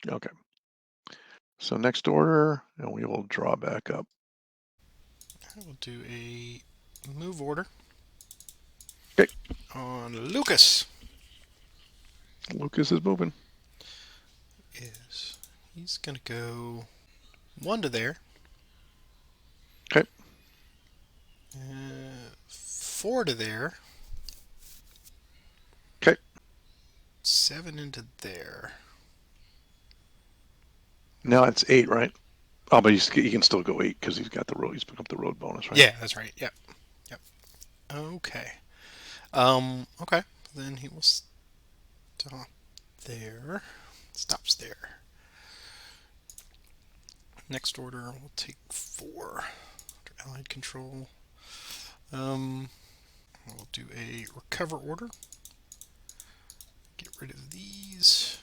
Okay. So next order, and we will draw back up. I will do a move order. Okay. On Lucas. Lucas is moving. He's gonna go 1 to there. Okay. 4 to there. Okay. 7 into there. Now it's 8, right? Oh, but he can still go 8 because he's got the road. He's picking up the road bonus, right? Yeah, that's right. Yep. Yep. Okay. Okay. Then he will stop there. Stops there. Next order, we'll take 4. Under Allied control. We'll do a recover order. Get rid of these.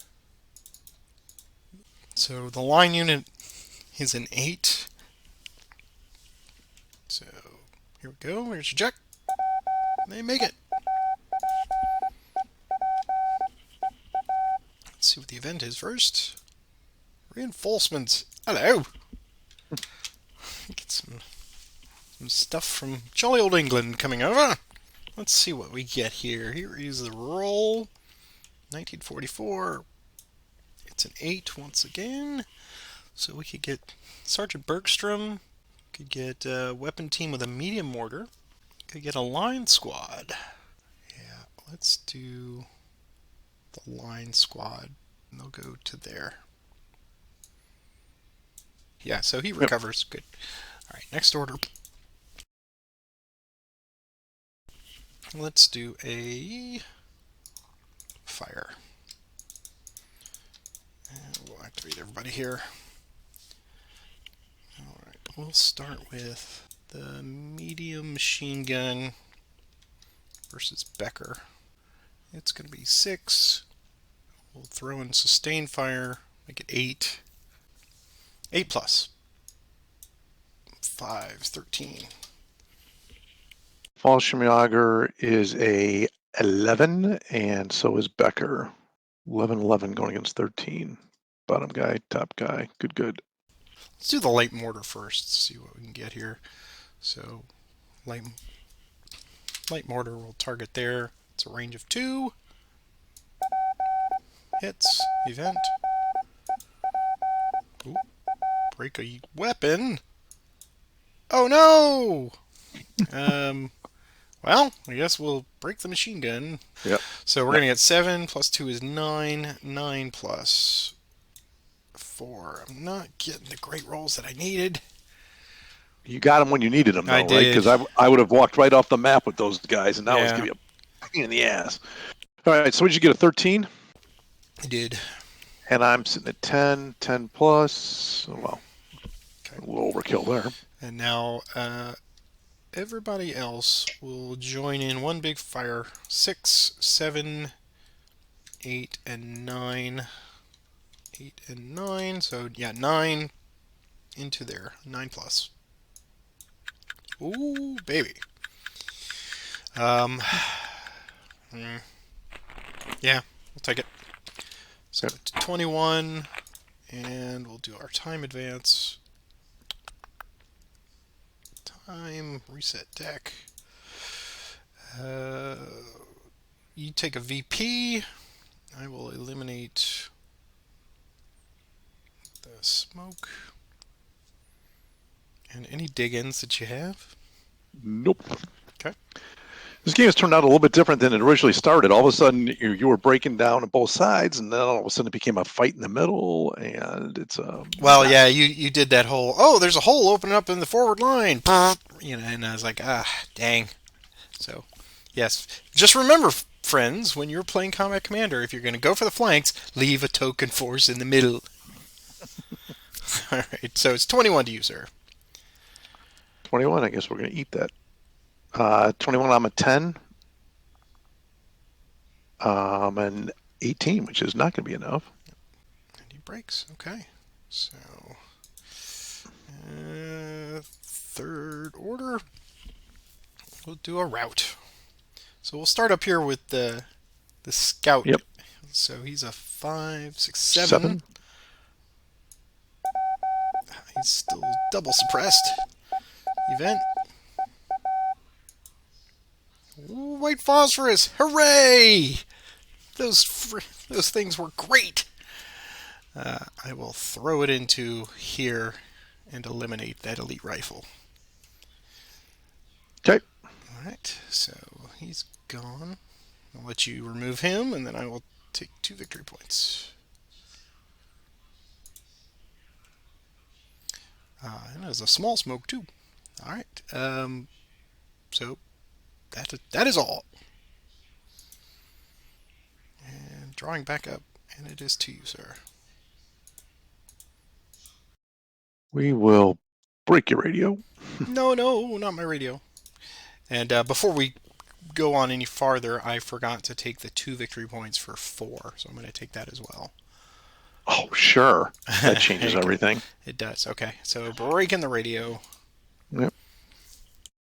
So the line unit is an 8. So here we go. Here's your check. They make it. Let's see what the event is first. Reinforcements. Hello. Get some stuff from jolly old England coming over. Let's see what we get here. Here is the roll. 1944. It's an 8 once again. So we could get Sergeant Bergstrom. Could get a weapon team with a medium mortar. Could get a line squad. Yeah, let's do the line squad. And they'll go to there. Yeah, so he recovers. Good. All right, next order. Let's do a fire. And we'll activate everybody here. Alright, we'll start with the medium machine gun versus Becker. It's going to be 6. We'll throw in sustained fire, make it 8. 8 plus. 5, 13. Fallschirmjäger is a 11, and so is Becker. 11, 11 going against 13. Bottom guy, top guy. Good, good. Let's do the light mortar first, see what we can get here. So, light mortar will target there. It's a range of 2. Hits. Event. Ooh, break a weapon. Oh no! Well, I guess we'll break the machine gun. Yep. So we're going to get 7 plus 2 is 9. 9 plus 4. I'm not getting the great rolls that I needed. You got them when you needed them, though, I right? did. Because I would have walked right off the map with those guys, and that was Yeah. going to be a pain in the ass. All right, so what did you get, a 13? I did. And I'm sitting at 10, 10 plus. Well, Okay. a little overkill there. And now everybody else will join in one big fire. 6, 7, 8, and 9. 8 and 9. So, yeah, 9 into there. 9 plus. Ooh, baby. Yeah, we'll take it. So, 21. And we'll do our time advance. Time, reset deck. You take a VP. I will eliminate the smoke. And any dig-ins that you have? Nope. Okay. This game has turned out a little bit different than it originally started. All of a sudden, you were breaking down on both sides, and then all of a sudden it became a fight in the middle, and it's Well, yeah, you did that whole, oh, there's a hole opening up in the forward line. You know, and I was like, dang. So, yes. Just remember, friends, when you're playing Combat Commander, if you're going to go for the flanks, leave a token force in the middle. All right, so it's 21 to you, sir. 21. I guess we're going to eat that. 21, I'm a 10. And 18, which is not going to be enough. And he breaks. Okay. So, third order. We'll do a route. So we'll start up here with the scout. Yep. So he's a 5, 6, 7. 7. He's still double suppressed. Event. Ooh, white phosphorus! Hooray! Those things were great. I will throw it into here and eliminate that elite rifle. Okay. All right, so he's gone. I'll let you remove him, and then I will take 2 victory points. And there's a small smoke too. All right. So that is all. And drawing back up, and it is to you, sir. We will break your radio. No, not my radio. And before we go on any farther, I forgot to take the 2 victory points for 4, so I'm going to take that as well. Oh, sure. That changes Okay. everything. It does. Okay, so breaking the radio. Yep.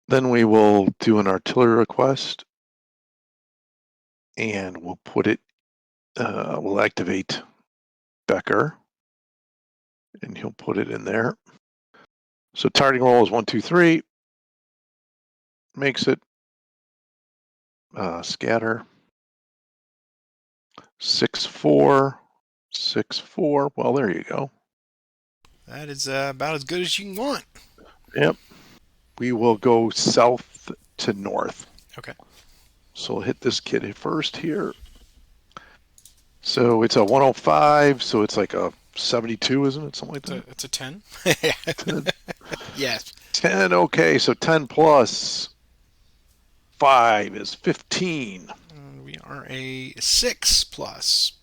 Then we will do an artillery request, and we'll put it. We'll activate Becker, and he'll put it in there. So targeting roll is 1, 2, 3. Makes it scatter 6, 4, 6, 4. Well, there you go. That is about as good as you can want. Yep. We will go south to north. Okay. So we'll hit this kid first here. So it's a 105, so it's like a 72, isn't it? Something like that? It's a 10. 10. Yes. 10, okay, so 10 plus 5 is 15. And we are a 6 plus.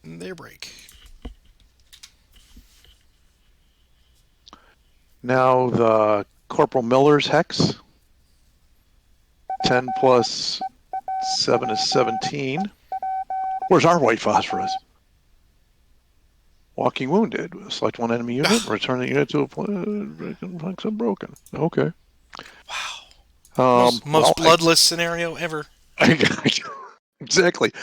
They break. Now the Corporal Miller's hex. 10 plus 7 is 17. Where's our white phosphorus? Walking wounded. Select one enemy unit. Return the unit to a place unbroken. Okay. Wow. Most Well, bloodless scenario ever. Exactly.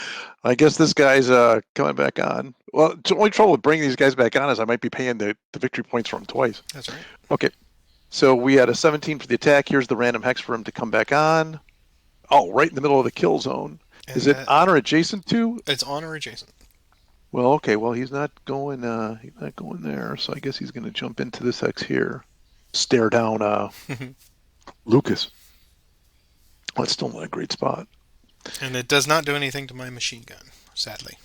I guess this guy's coming back on. Well, the only trouble with bringing these guys back on is I might be paying the victory points for him twice. That's right. Okay. So we had a 17 for the attack. Here's the random hex for him to come back on. Oh, right in the middle of the kill zone. And Is it on or adjacent to? It's on or adjacent. Well, okay. Well, he's not going. He's not going there. So I guess he's going to jump into this hex here. Stare down Lucas. Well, it's still not a great spot. And it does not do anything to my machine gun, sadly.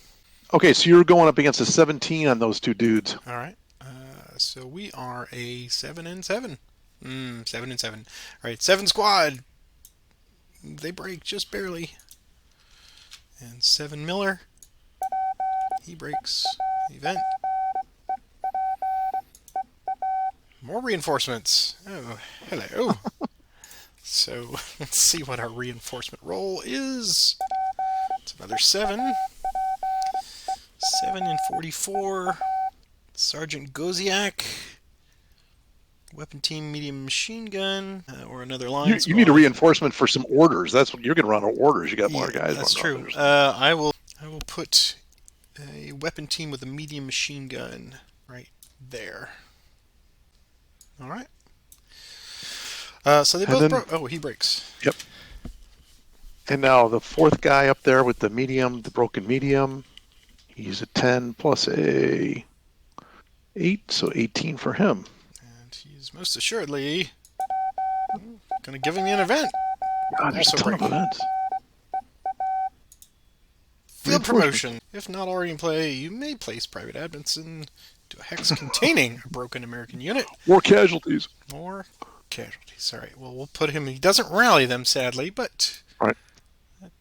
Okay, so you're going up against a 17 on those two dudes. All right. So we are a 7 and 7. 7 and 7. All right, 7 squad. They break just barely. And 7 Miller. He breaks. Event. More reinforcements. Oh, hello. So let's see what our reinforcement roll is. It's another 7. 7 and 44. Sergeant Goziak. Weapon team, medium machine gun, or another line. You need a reinforcement for some orders. That's what you're going to run orders. You got more Yeah, guys. that's true. I will put a weapon team with a medium machine gun right there. All right. So they both broke. Oh, he breaks. Yep. And now the fourth guy up there with the medium, the broken medium, he's a 10 plus a 8, so 18 for him. And he's most assuredly going to give him an event. God, there's a ton of events. Field promotion. If not already in play, you may place private admins into a hex containing a broken American unit. More casualties. More casualties. All right. Well, we'll put him. He doesn't rally them, sadly, but right.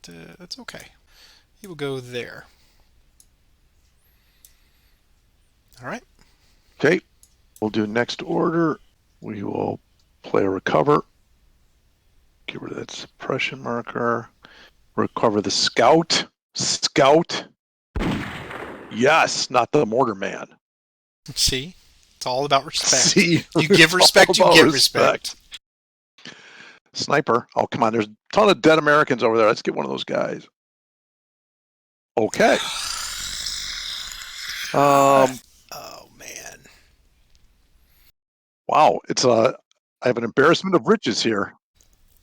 That's okay. He will go there. All right. Okay. We'll do next order. We will play a recover. Get rid of that suppression marker. Recover the scout. Scout. Yes, not the mortar man. See? It's all about respect. See? You give respect, you get respect. Sniper. Oh, come on. There's a ton of dead Americans over there. Let's get one of those guys. Okay. Oh, man. Wow. I have an embarrassment of riches here.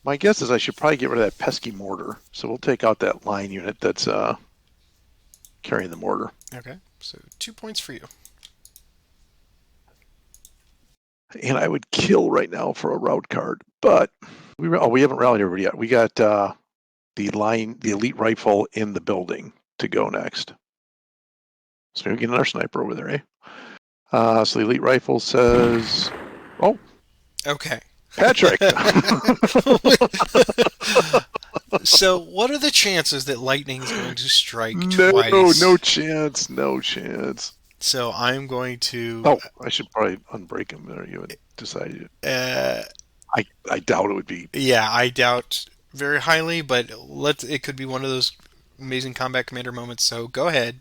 My guess is I should probably get rid of that pesky mortar. So we'll take out that line unit that's carrying the mortar. Okay. So 2 points for you. And I would kill right now for a route card, but we haven't rallied everybody yet. We got the elite rifle in the building to go next. So we get another sniper over there, eh? So the elite rifle says, "Oh, okay, Patrick." So what are the chances that lightning is going to strike twice? No chance. No chance. So I'm going to. Oh, I should probably unbreak him there. You had decided. I doubt it would be. Yeah, I doubt very highly, but it could be one of those amazing combat commander moments. So go ahead.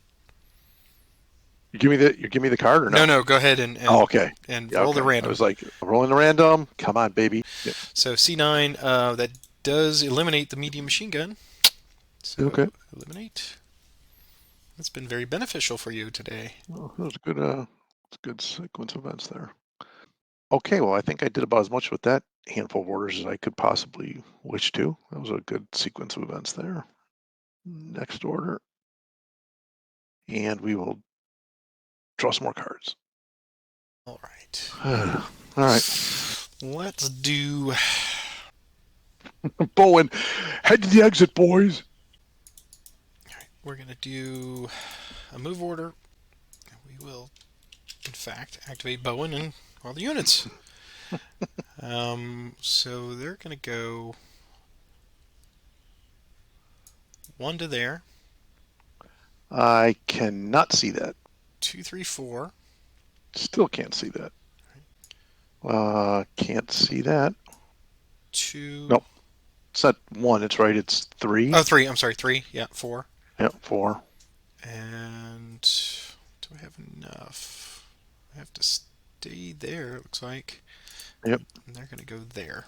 You give me the card or no? No, go ahead and okay. And roll the random. I was like, rolling the random. Come on, baby. Yep. So C9, that does eliminate the medium machine gun. So okay. Eliminate. That's been very beneficial for you today. Oh, that was a good sequence of events there. Okay, well, I think I did about as much with that handful of orders as I could possibly wish to. That was a good sequence of events there. Next order. And we will draw some more cards. All right. All right. Let's do... Bowen, head to the exit, boys. All right. We're going to do a move order. We will, in fact, activate Bowen and all the units. So they're going to go 1 to there. I cannot see that. 2, 3, 4. Still can't see that. Can't see that. 2. Nope. It's not 1. It's right. It's 3. Oh, 3. I'm sorry, 3. Yeah, 4. Yep, 4. And do I have enough? I have to stay there, it looks like. Yep. And they're going to go there.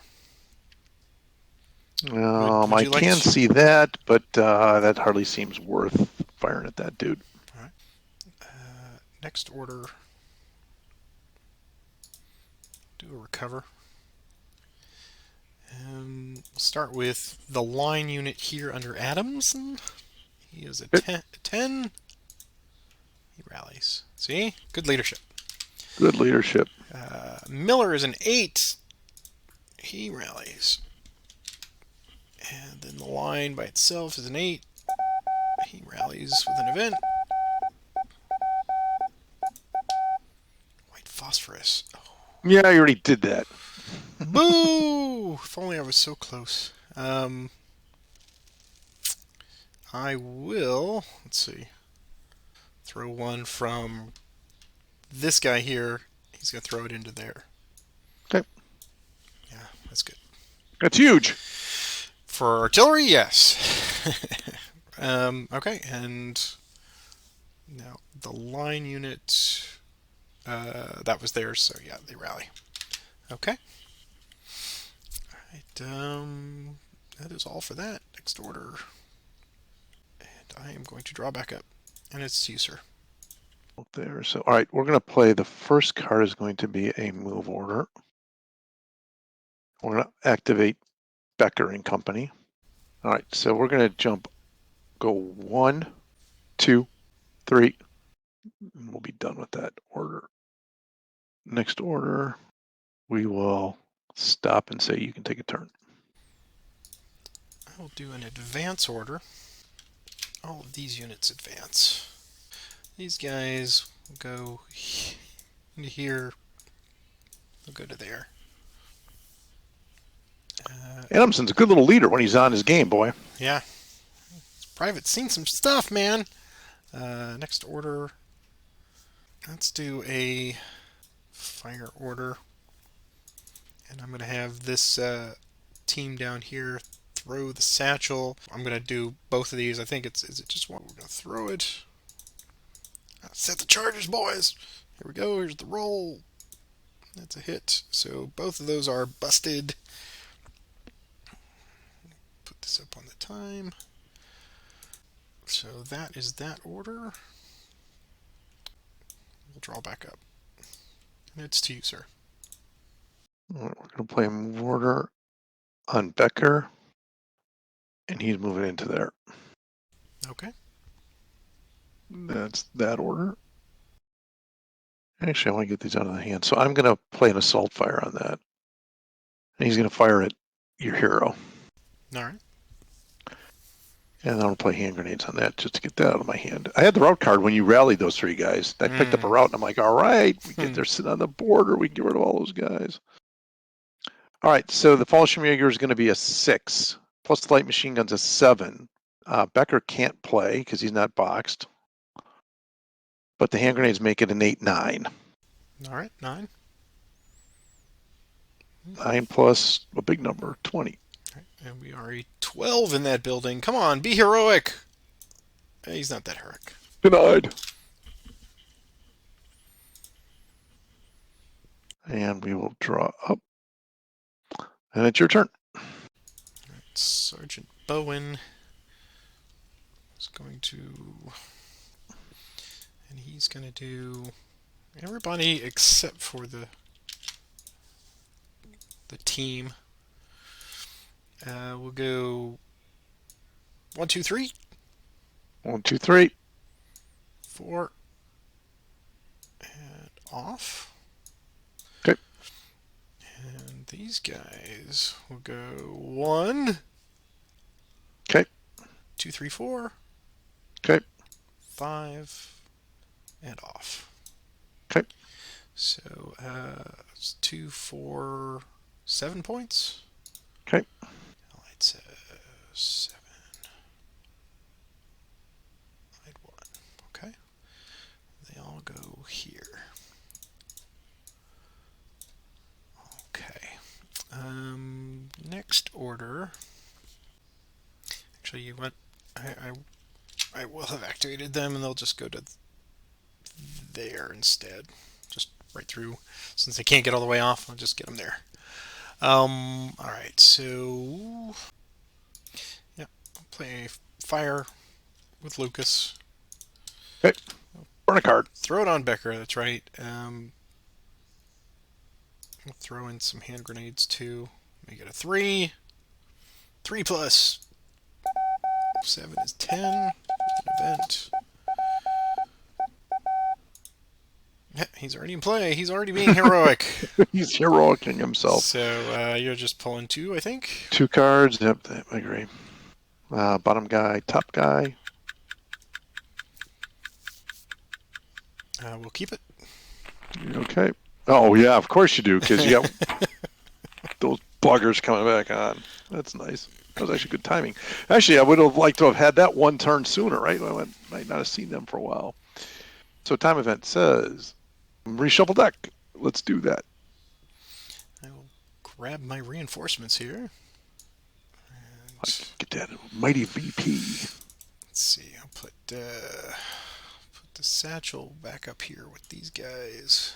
Would I you like can to? see that, but that hardly seems worth firing at that dude. All right. Next order. Do a recover. And we'll start with the line unit here under Adamson. He is a 10. He rallies. See? Good leadership. Good leadership. Miller is an 8. He rallies. And then the line by itself is an 8. He rallies with an event. White phosphorus. Oh. Yeah, you already did that. Boo! If only I was so close. I will, let's see, throw one from this guy here. He's going to throw it into there. Okay. Yeah, that's good. That's huge. For artillery, yes. Okay, and now the line unit, that was theirs, so yeah, they rally. Okay. Alright, that is all for that. Next order. And I am going to draw back up. And it's you, sir. There. So, all right, we're going to play. The first card is going to be a move order. We're going to activate Becker and Company. All right, so we're going to go 1, 2, 3, and we'll be done with that order. Next order, we will stop and say you can take a turn. I'll do an advance order. All of these units advance. These guys will go into here. They'll go to there. Adamson's a good little leader when he's on his game, boy. Yeah. Private's seen some stuff, man. Next order. Let's do a fire order. And I'm going to have this team down here throw the satchel. I'm going to do both of these. I think is it just one? We're going to throw it. Set the charges, boys. Here we go. Here's the roll. That's a hit. So both of those are busted. Put this up on the time. So that is that order. We'll draw back up. And it's to you, sir. We're going to play a move order on Becker, and he's moving into there. Okay. That's that order. Actually, I want to get these out of the hand. So I'm going to play an assault fire on that. And he's going to fire at your hero. All right. And I'm going to play hand grenades on that just to get that out of my hand. I had the route card when you rallied those 3 guys. I picked up a route, and I'm like, all right, we get there sitting on the border. We can get rid of all those guys. All right, so the Fallschirmjäger is going to be a 6, plus the light machine gun's a 7. Becker can't play because he's not boxed. But the hand grenades make it an 8-9. All right, 9. 9 plus a big number, 20. All right, and we are a 12 in that building. Come on, be heroic. He's not that heroic. Denied. And we will draw up. And it's your turn. All right, Sergeant Bowen is going to... And he's going to do everybody except for the team. We'll go 1, 2, 3. 1, 2, 3. 4. And off. Okay. And these guys will go 1. Okay. 2, 3, 4. Okay. 5. And off. Okay. So it's 2, 4, 7 points. Okay. Allied says 7. next order. Actually, you what? I will have activated them, and they'll just go to there instead. Just right through. Since they can't get all the way off, I'll just get them there. All right. So, yeah, I'll play fire with Lucas. Okay. Burn a card. Throw it on Becker. That's right. I'll throw in some hand grenades too. Make it a 3. 3 plus 7 is 10. With an event. Yeah, he's already in play. He's already being heroic. He's heroicing himself. So you're just pulling 2, I think. 2 cards. Yep, I agree. Bottom guy, top guy. We'll keep it. Okay. Oh, yeah, of course you do, because you got those buggers coming back on. That's nice. That was actually good timing. Actually, I would have liked to have had that one turn sooner, right? I might not have seen them for a while. So time event says, reshuffle deck. Let's do that. I will grab my reinforcements here. And Get that mighty VP. let's see. I'll put the satchel back up here with these guys.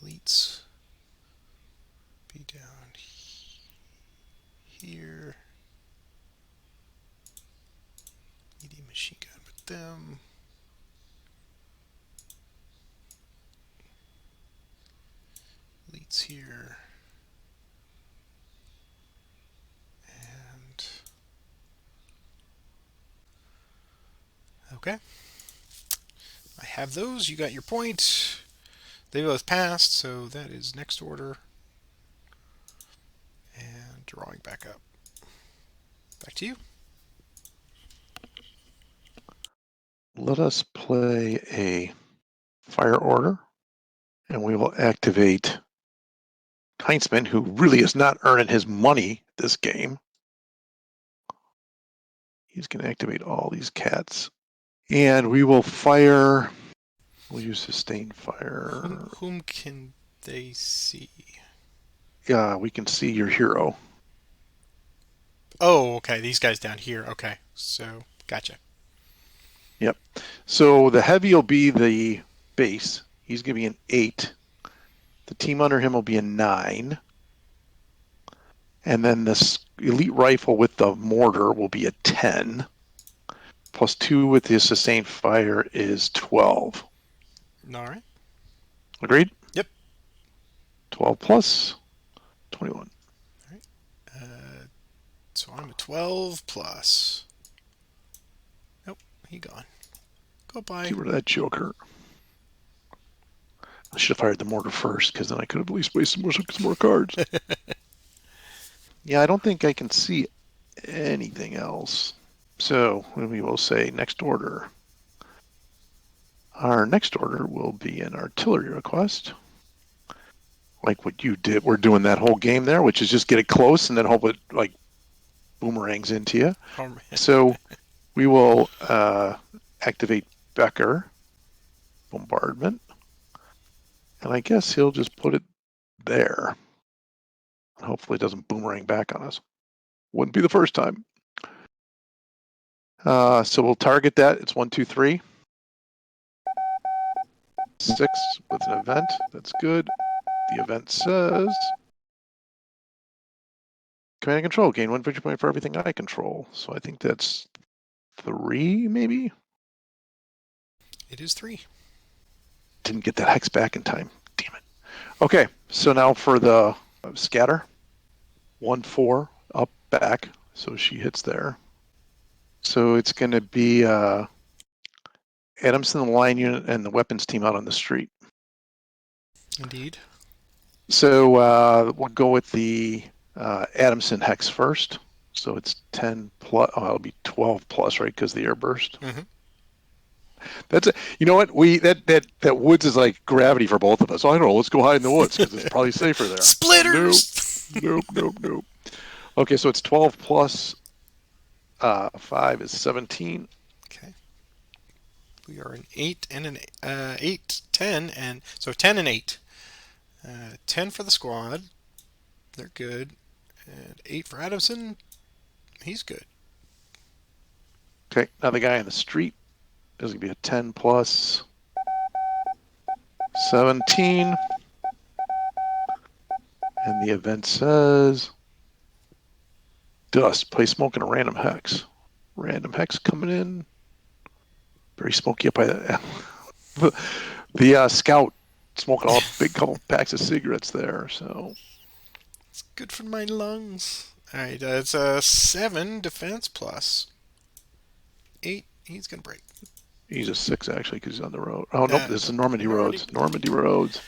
Elites be down here. ED machine gun with them. Elites here. And okay. I have those. You got your point. They both passed, so that is next order. And drawing back up. Back to you. Let us play a fire order, and we will activate Heinzman, who really is not earning his money this game. He's going to activate all these cats. And we will fire. We'll use sustained fire. Whom can they see? Yeah, we can see your hero. Oh, okay. These guys down here. Okay. So, gotcha. Yep. So the heavy will be the base. He's going to be an 8. The team under him will be a 9. And then this elite rifle with the mortar will be a 10. Plus 2 with the sustained fire is 12. All right. Agreed? Yep. 12 plus 21. All right. So I'm a 12 plus. Nope. He gone. Goodbye. Get rid of that joker. I should have fired the mortar first, because then I could have at least wasted some more cards. Yeah, I don't think I can see anything else. So we will say next order. Our next order will be an artillery request. Like what you did. We're doing that whole game there, which is just get it close and then hope it like boomerangs into you. So we will activate Becker bombardment. And I guess he'll just put it there. And hopefully it doesn't boomerang back on us. Wouldn't be the first time. So we'll target that. It's 1, 2, 3. 6 with an event. That's good. The event says command and control. Gain 1 victory point for everything I control. So I think that's 3, maybe? It is 3. Didn't get that hex back in time. Damn it. Okay, so now for the scatter. 1, 4, up, back. So she hits there. So it's going to be Adamson, the line unit, and the weapons team out on the street. Indeed. So we'll go with the Adamson hex first. So it's 10 plus. Oh, it'll be 12 plus, right? Because the air burst. Mm-hmm. That's it. You know what? That woods is like gravity for both of us. I don't know. Let's go hide in the woods because it's probably safer there. Splitters. Nope. Okay, so it's 12 plus 5 is 17. Okay. We are an 8 and an 8, 10, and so 10 and 8. 10 for the squad. they're good. And 8 for Adamson. He's good. Okay, now the guy in the street is going to be a 10 plus 17. And the event says dust, play smoke in a random hex. Random hex coming in. Very smoky up by the scout smoking a big couple packs of cigarettes there. So It's good for my lungs. Alright, it's a 7 defense plus 8. He's going to break. he's a 6 actually because he's on the road. Oh, nope, this is Normandy Normandy. Roads. Normandy Roads.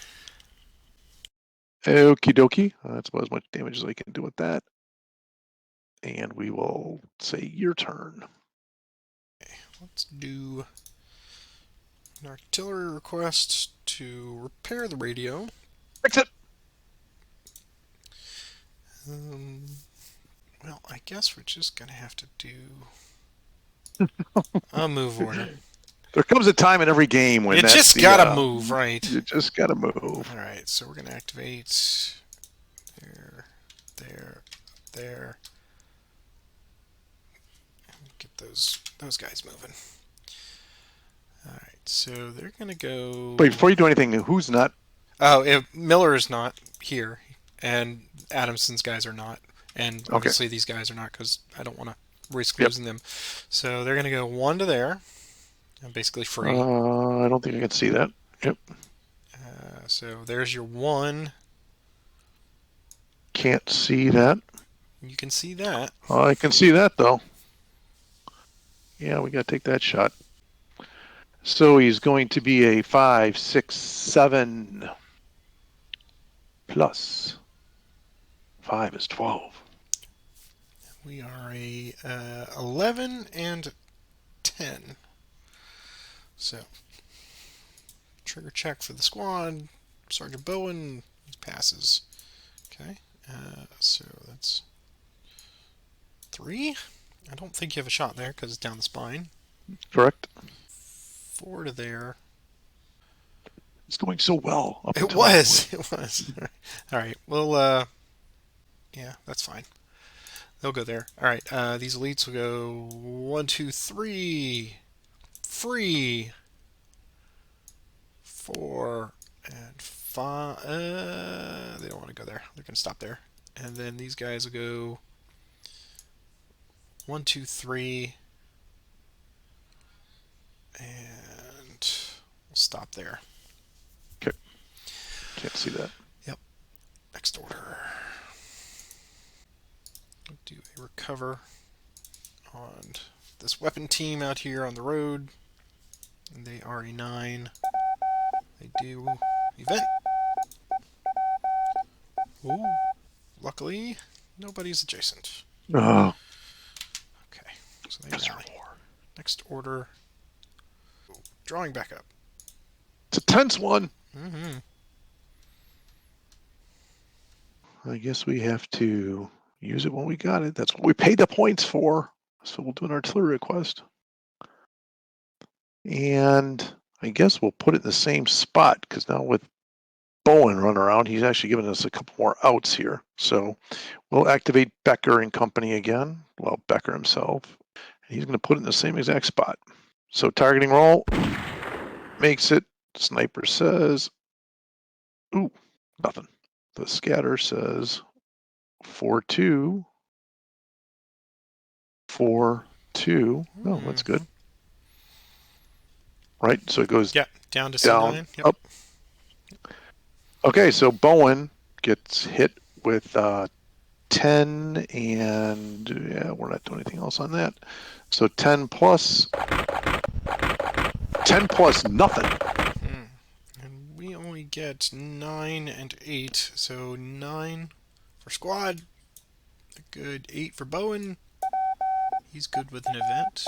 Okie dokie. That's about as much damage as I can do with that. And we will say your turn. Okay, let's do an artillery request to repair the radio. Fix it. Well, I guess we're just going to have to do a move order. There comes a time in every game when You that's just gotta move, right? You just gotta move. Alright, so we're gonna activate there. Get those guys moving. Alright, so they're gonna go. Wait, before you do anything, who's not? Oh, Miller is not here, and Adamson's guys are not, and obviously these guys are not because I don't want to risk losing them. So they're gonna go 1 to there. Basically free. I don't think I can see that. Yep. So there's your 1. Can't see that. You can see that. I can see that though. Yeah, we got to take that shot. So he's going to be a 5, 6, 7 plus 5 is 12. We are a 11 and 10. So, trigger check for the squad. Sergeant Bowen passes. Okay, so that's 3. I don't think you have a shot there because it's down the spine. Correct. 4 to there. It's going so well. It was. All right. Well, yeah, that's fine. They'll go there. All right. These elites will go 1, 2, 3. Free. 4 and 5. They don't want to go there. They're going to stop there. And then these guys will go 1, 2, 3. And we'll stop there. Okay. Can't see that. Yep. Next order. We'll do a recover on this weapon team out here on the road. And they are a 9. They do event. Ooh. Luckily, nobody's adjacent. Oh, Okay. So they rally. Next order. Drawing back up. it's a tense one. Mm-hmm. I guess we have to use it when we got it. That's what we paid the points for. So we'll do an artillery request. And I guess we'll put it in the same spot because now with Bowen running around, he's actually giving us a couple more outs here. So we'll activate Becker and company again. Well, Becker himself. And he's going to put it in the same exact spot. So targeting roll makes it. Sniper says, ooh, nothing. The scatter says 4-2. 4-2. Oh, that's good. Right, so it goes down to C9. Yep. Up. Okay, so Bowen gets hit with 10, and yeah, we're not doing anything else on that. So 10 plus nothing. And we only get 9 and 8, so 9 for squad. Good. 8 for Bowen. He's good with an event.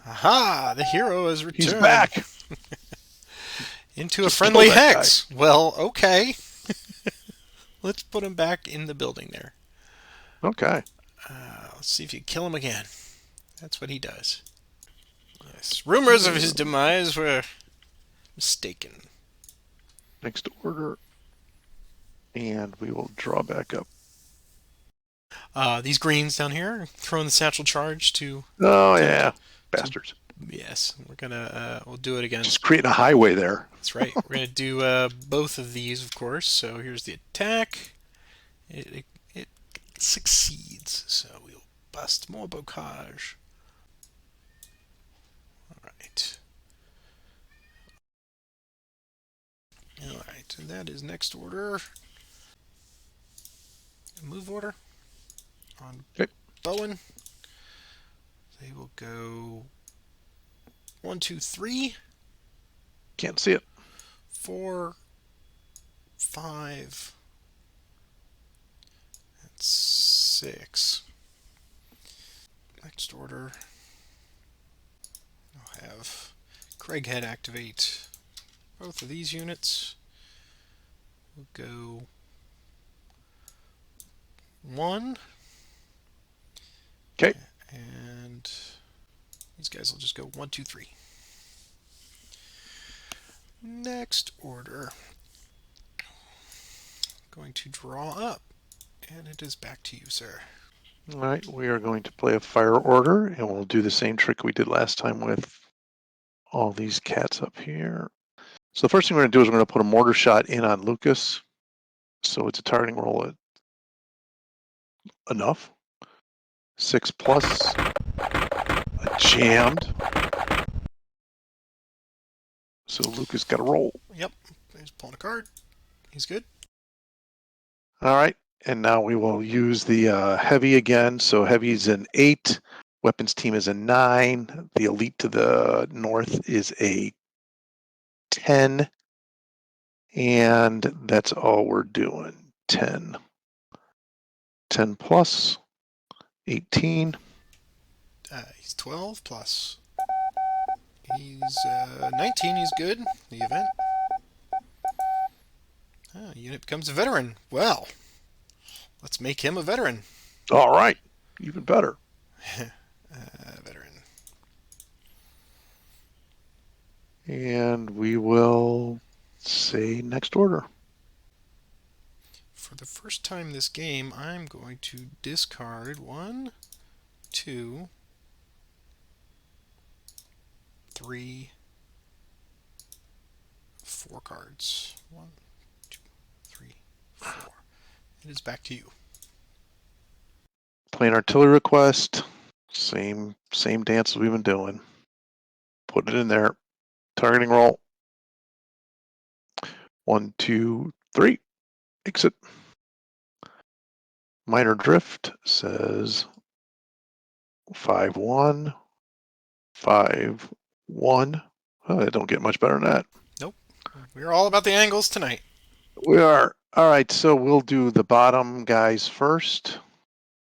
Aha! The hero has returned. He's back. Into a friendly hex. Well, okay. Let's put him back in the building there. Okay. Let's see if you kill him again. That's what he does. Yes. Rumors of his demise were mistaken. Next order. And we will draw back up. These greens down here, throwing the satchel charge to Oh, attempt yeah. to. Bastards. Yes, we'll do it Just against. creating a highway there. That's right. We're gonna do both of these, of course. So here's the attack. It succeeds. So we'll bust more bocage. All right. All right. And that is next order. Move order on Okay. Bowen. They will go 1, 2, 3, Can't see it. 4, 5, and 6. Next order, I'll have Craighead activate both of these units. We'll go 1, Okay. and these guys will just go 1, 2, 3. Next order, going to draw up, and it is back to you, sir. All right. We are going to play a fire order, and we'll do the same trick we did last time with all these cats up here. So the first thing we're going to do is we're going to put a mortar shot in on Lucas. So it's a targeting roll at enough. 6 plus. Jammed. So Lucas got a roll. Yep, he's pulling a card. He's good. All right. And now we will use the heavy again. So heavy's an 8. Weapons team is a 9. The elite to the north is a 10. And that's all we're doing. 10. 10 plus. 18. He's 12 plus. He's 19. He's good. The event. Unit becomes a veteran. Well, let's make him a veteran. All right. Even better. Veteran. And we will say next order. For the first time this game, I'm going to discard 1, 2, 3, 4 cards. 1, 2, 3, 4. It is back to you. Playing artillery request. Same dance as we've been doing. Put it in there. Targeting roll. 1, 2, 3. Exit. Minor drift says 5-1. 5-1. Oh, it don't get much better than that. Nope. We're all about the angles tonight. We are. All right, so we'll do the bottom guys first.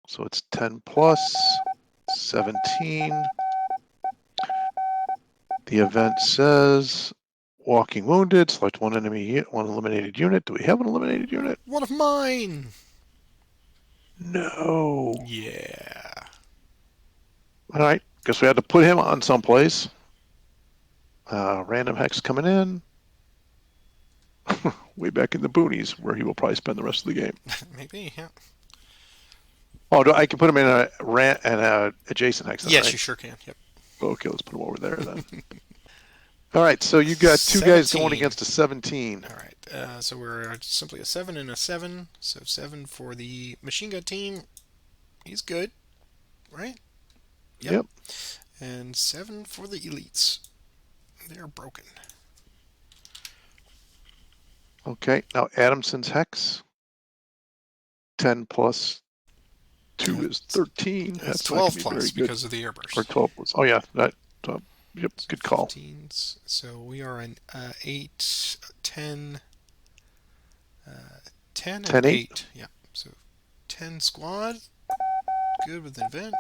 So it's 10 plus 17. The event says walking wounded, select one enemy, one eliminated unit. Do we have an eliminated unit? One of mine. No. Yeah. All right, guess we had to put him on someplace. Random hex coming in. Way back in the boonies, where he will probably spend the rest of the game. Maybe, yeah. Oh, I can put him in a adjacent hex. Yes, right? you sure can. Yep. Okay, let's put him over there then. All right, so you got 2 guys going against a 17. All right, so we're simply a 7 and a 7. So 7 for the machine gun team. He's good, right? Yep. And 7 for the elites. They're broken. Okay, now Adamson's hex. 10 plus 2 is 13. It's That's 12 not plus very good. because of the airburst. Or 12 plus. Oh, yeah. Yep, good call. 15s. So we are an 8, 10, 10 and 10, 8. 8. Yeah. So 10 squad. Good with an event.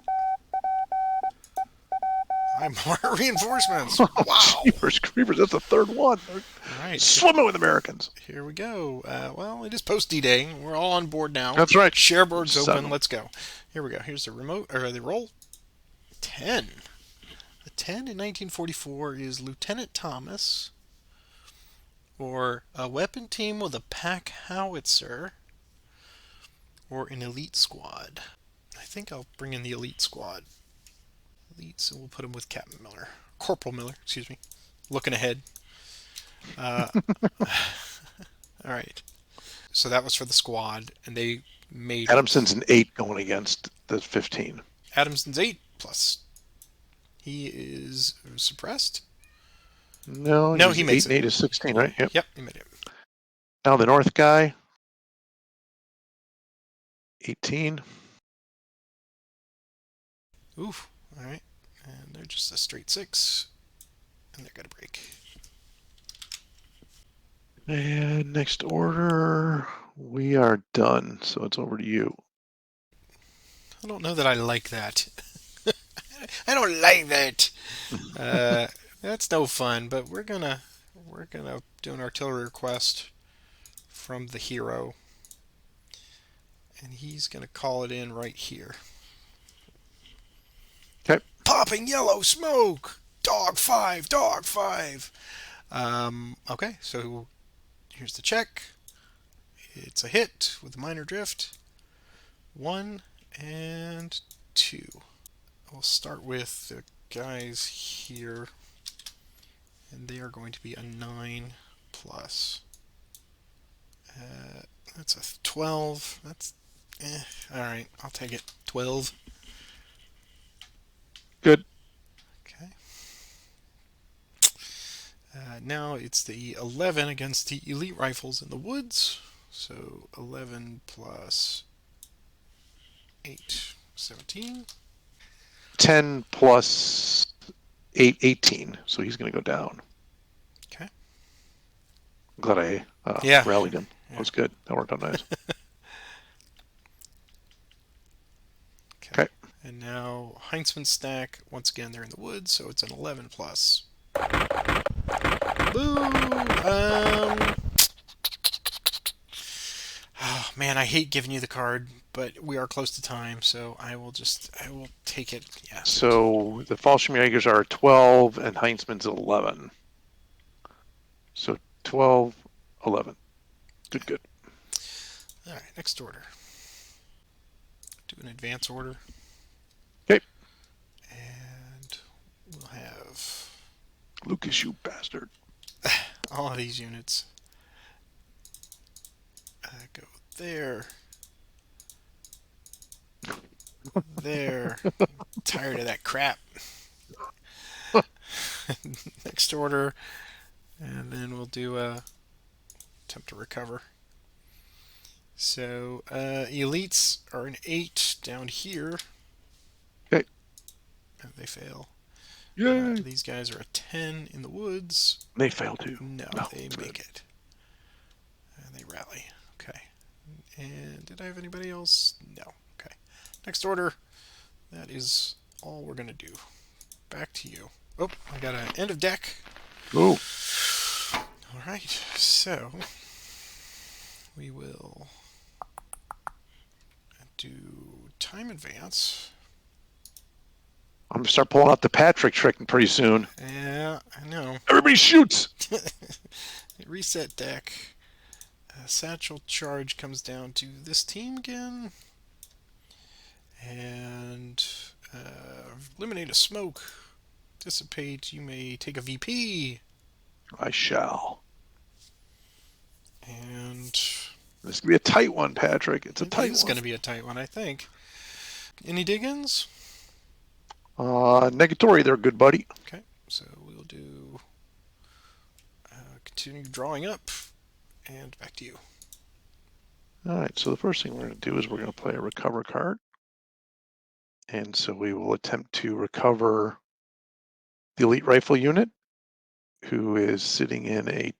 I'm more reinforcements. Wow. Jeepers creepers. That's the third one. They're Right. swimming with Americans. Here we go. Well, it is post D-Day. We're all on board now. That's right. Shareboard's open. Seven. Let's go. Here we go. Here's the remote or the roll. 10. The 10 in 1944 is Lieutenant Thomas. or a weapon team with a pack howitzer, or an elite squad. I think I'll bring in the elite squad. Elites, and we'll put him with Captain Miller. Corporal Miller, excuse me. Looking ahead. Uh, all right. So that was for the squad, and they made Adamson's an 8 going against the 15. Adamson's 8 plus. He is suppressed. No, No, he's he 8 makes and it. 8 is 16, right? Yep. Yep, he made it. Now the North guy, 18. Oof. All right. And they're just a straight 6, and they're going to break. And next order, we are done. So it's over to you. I don't know that I like that. I don't like that. That's no fun. But we're gonna do an artillery request from the hero, and he's gonna call it in right here. Okay. Popping yellow smoke. Dog 5. Dog 5. Okay. So here's the check. It's a hit with a minor drift. 1 and 2. We'll start with the guys here, and they are going to be a 9 plus. That's a 12. That's all right. I'll take it. 12. Good. Okay. Now it's the 11 against the elite rifles in the woods. So 11 plus 8, 17. 10 plus 8, 18. So he's going to go down. Okay. I'm glad I Yeah. rallied him. Yeah. That was good. That worked out nice. Okay. And now Heinzman's stack. Once again, they're in the woods, so it's an 11 plus. Boo! Oh man, I hate giving you the card, but we are close to time, so I will take it. Yeah. So the Fallschirmjägers are 12 and Heinzman's 11. So 12, 11. Good, good. All right, next order. Do an advance order. Okay. And we'll have Lucas, you bastard. all of these units go there. There. Tired of that crap. Next order. And then we'll do a attempt to recover. So elites are an 8 down here. Okay. And they fail. Yay. These guys are a 10 in the woods. They fail too. No, they good. make it. And they rally. Okay. And did I have anybody else? No. Okay. Next order. That is all we're going to do. Back to you. Oh, I got an end of deck. Oh. All right. So we will do time advance. I'm going to start pulling out the Patrick trick pretty soon. Yeah, I know. Everybody shoots! Reset deck. Satchel charge comes down to this team again. And eliminate a smoke. Dissipate. You may take a VP. I shall. And this is going to be a tight one, Patrick. It's a tight one. It's going to be a tight one, I think. Any dig-ins? Negatory there, good buddy. Okay, so we'll do continue drawing up, and back to you. All right, so the first thing we're going to do is we're going to play a recover card. And so we will attempt to recover the elite rifle unit, who is sitting in a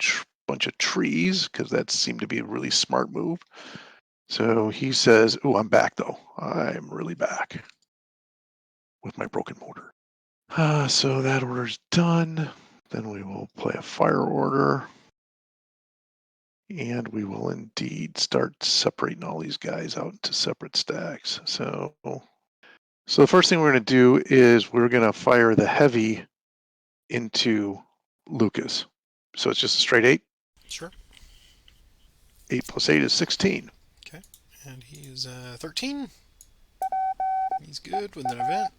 bunch of trees, because that seemed to be a really smart move. So he says, oh, I'm back though. I'm really back with my broken motor. So that order's done. Then we will play a fire order. And we will indeed start separating all these guys out into separate stacks. So the first thing we're going to do is we're going to fire the heavy into Lucas. So it's just a straight 8? Sure. 8 plus 8 is 16. Okay. And he's 13. He's good with an event.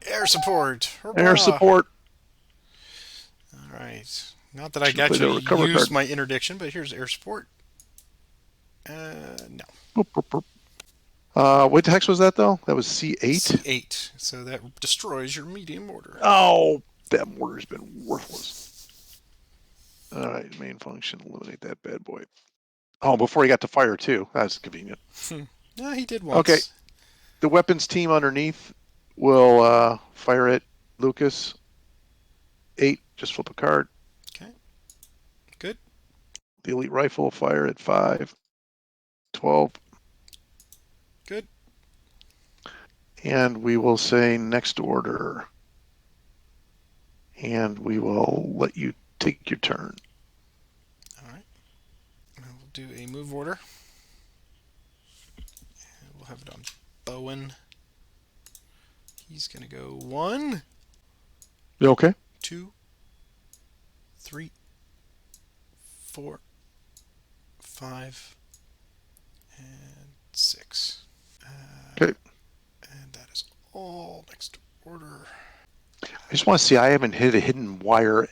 Air support. Air Hurrah! support. All right. Not that I Should have played actually a recover used card. my interdiction, but here's air support. No. Boop, boop, boop. What hex was that, though? That was C8? C8. So that destroys your medium mortar. Oh, that mortar's been worthless. All right, main function, eliminate that bad boy. Oh, before he got to fire, too. That's convenient. No, he did Okay, once. the weapons team underneath will fire at Lucas. 8, just flip a card. Okay. Good. The elite rifle will fire at 5. 12. Good. And we will say next order. And we will let you take your turn. All right. And we'll do a move order. And we'll have it on Bowen. He's going to go 1, You okay? 2, 3, 4, 5, and 6. Okay. And that is all next order. I just want to see I haven't hit a hidden wire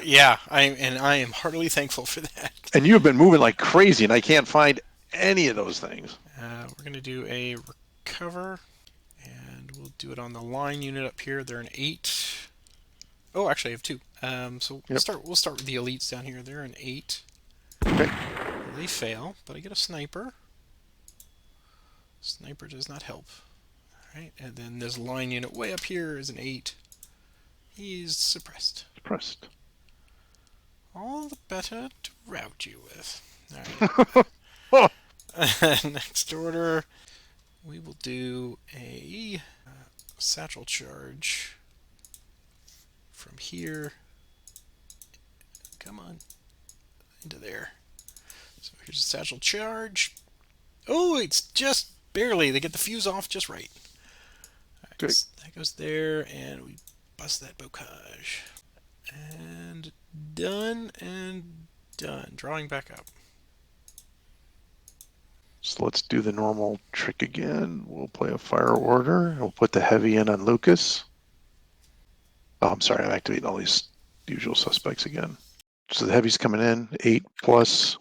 yet. I am heartily thankful for that. And you have been moving like crazy, and I can't find any of those things. We're going to do a recover, and we'll do it on the line unit up here. They're an 8. Oh, actually, I have 2. So we'll start with the elites down here. They're an 8. Okay. They fail, but I get a sniper. Sniper does not help. All right, and then this line unit way up here is an 8. He's suppressed. Suppressed. All the better to rout you with. All right. Next order, we will do a satchel charge from here. Come on. Into there. So here's a satchel charge. Oh, it's just barely. They get the fuse off just right. Right, okay. so that goes there, and we bust that bocage. And done and done. Drawing back up. So let's do the normal trick again. We'll play a fire order. We'll put the heavy in on Lucas. Oh, I'm sorry. I'm activating all these usual suspects again. So the heavy's coming in. 8 plus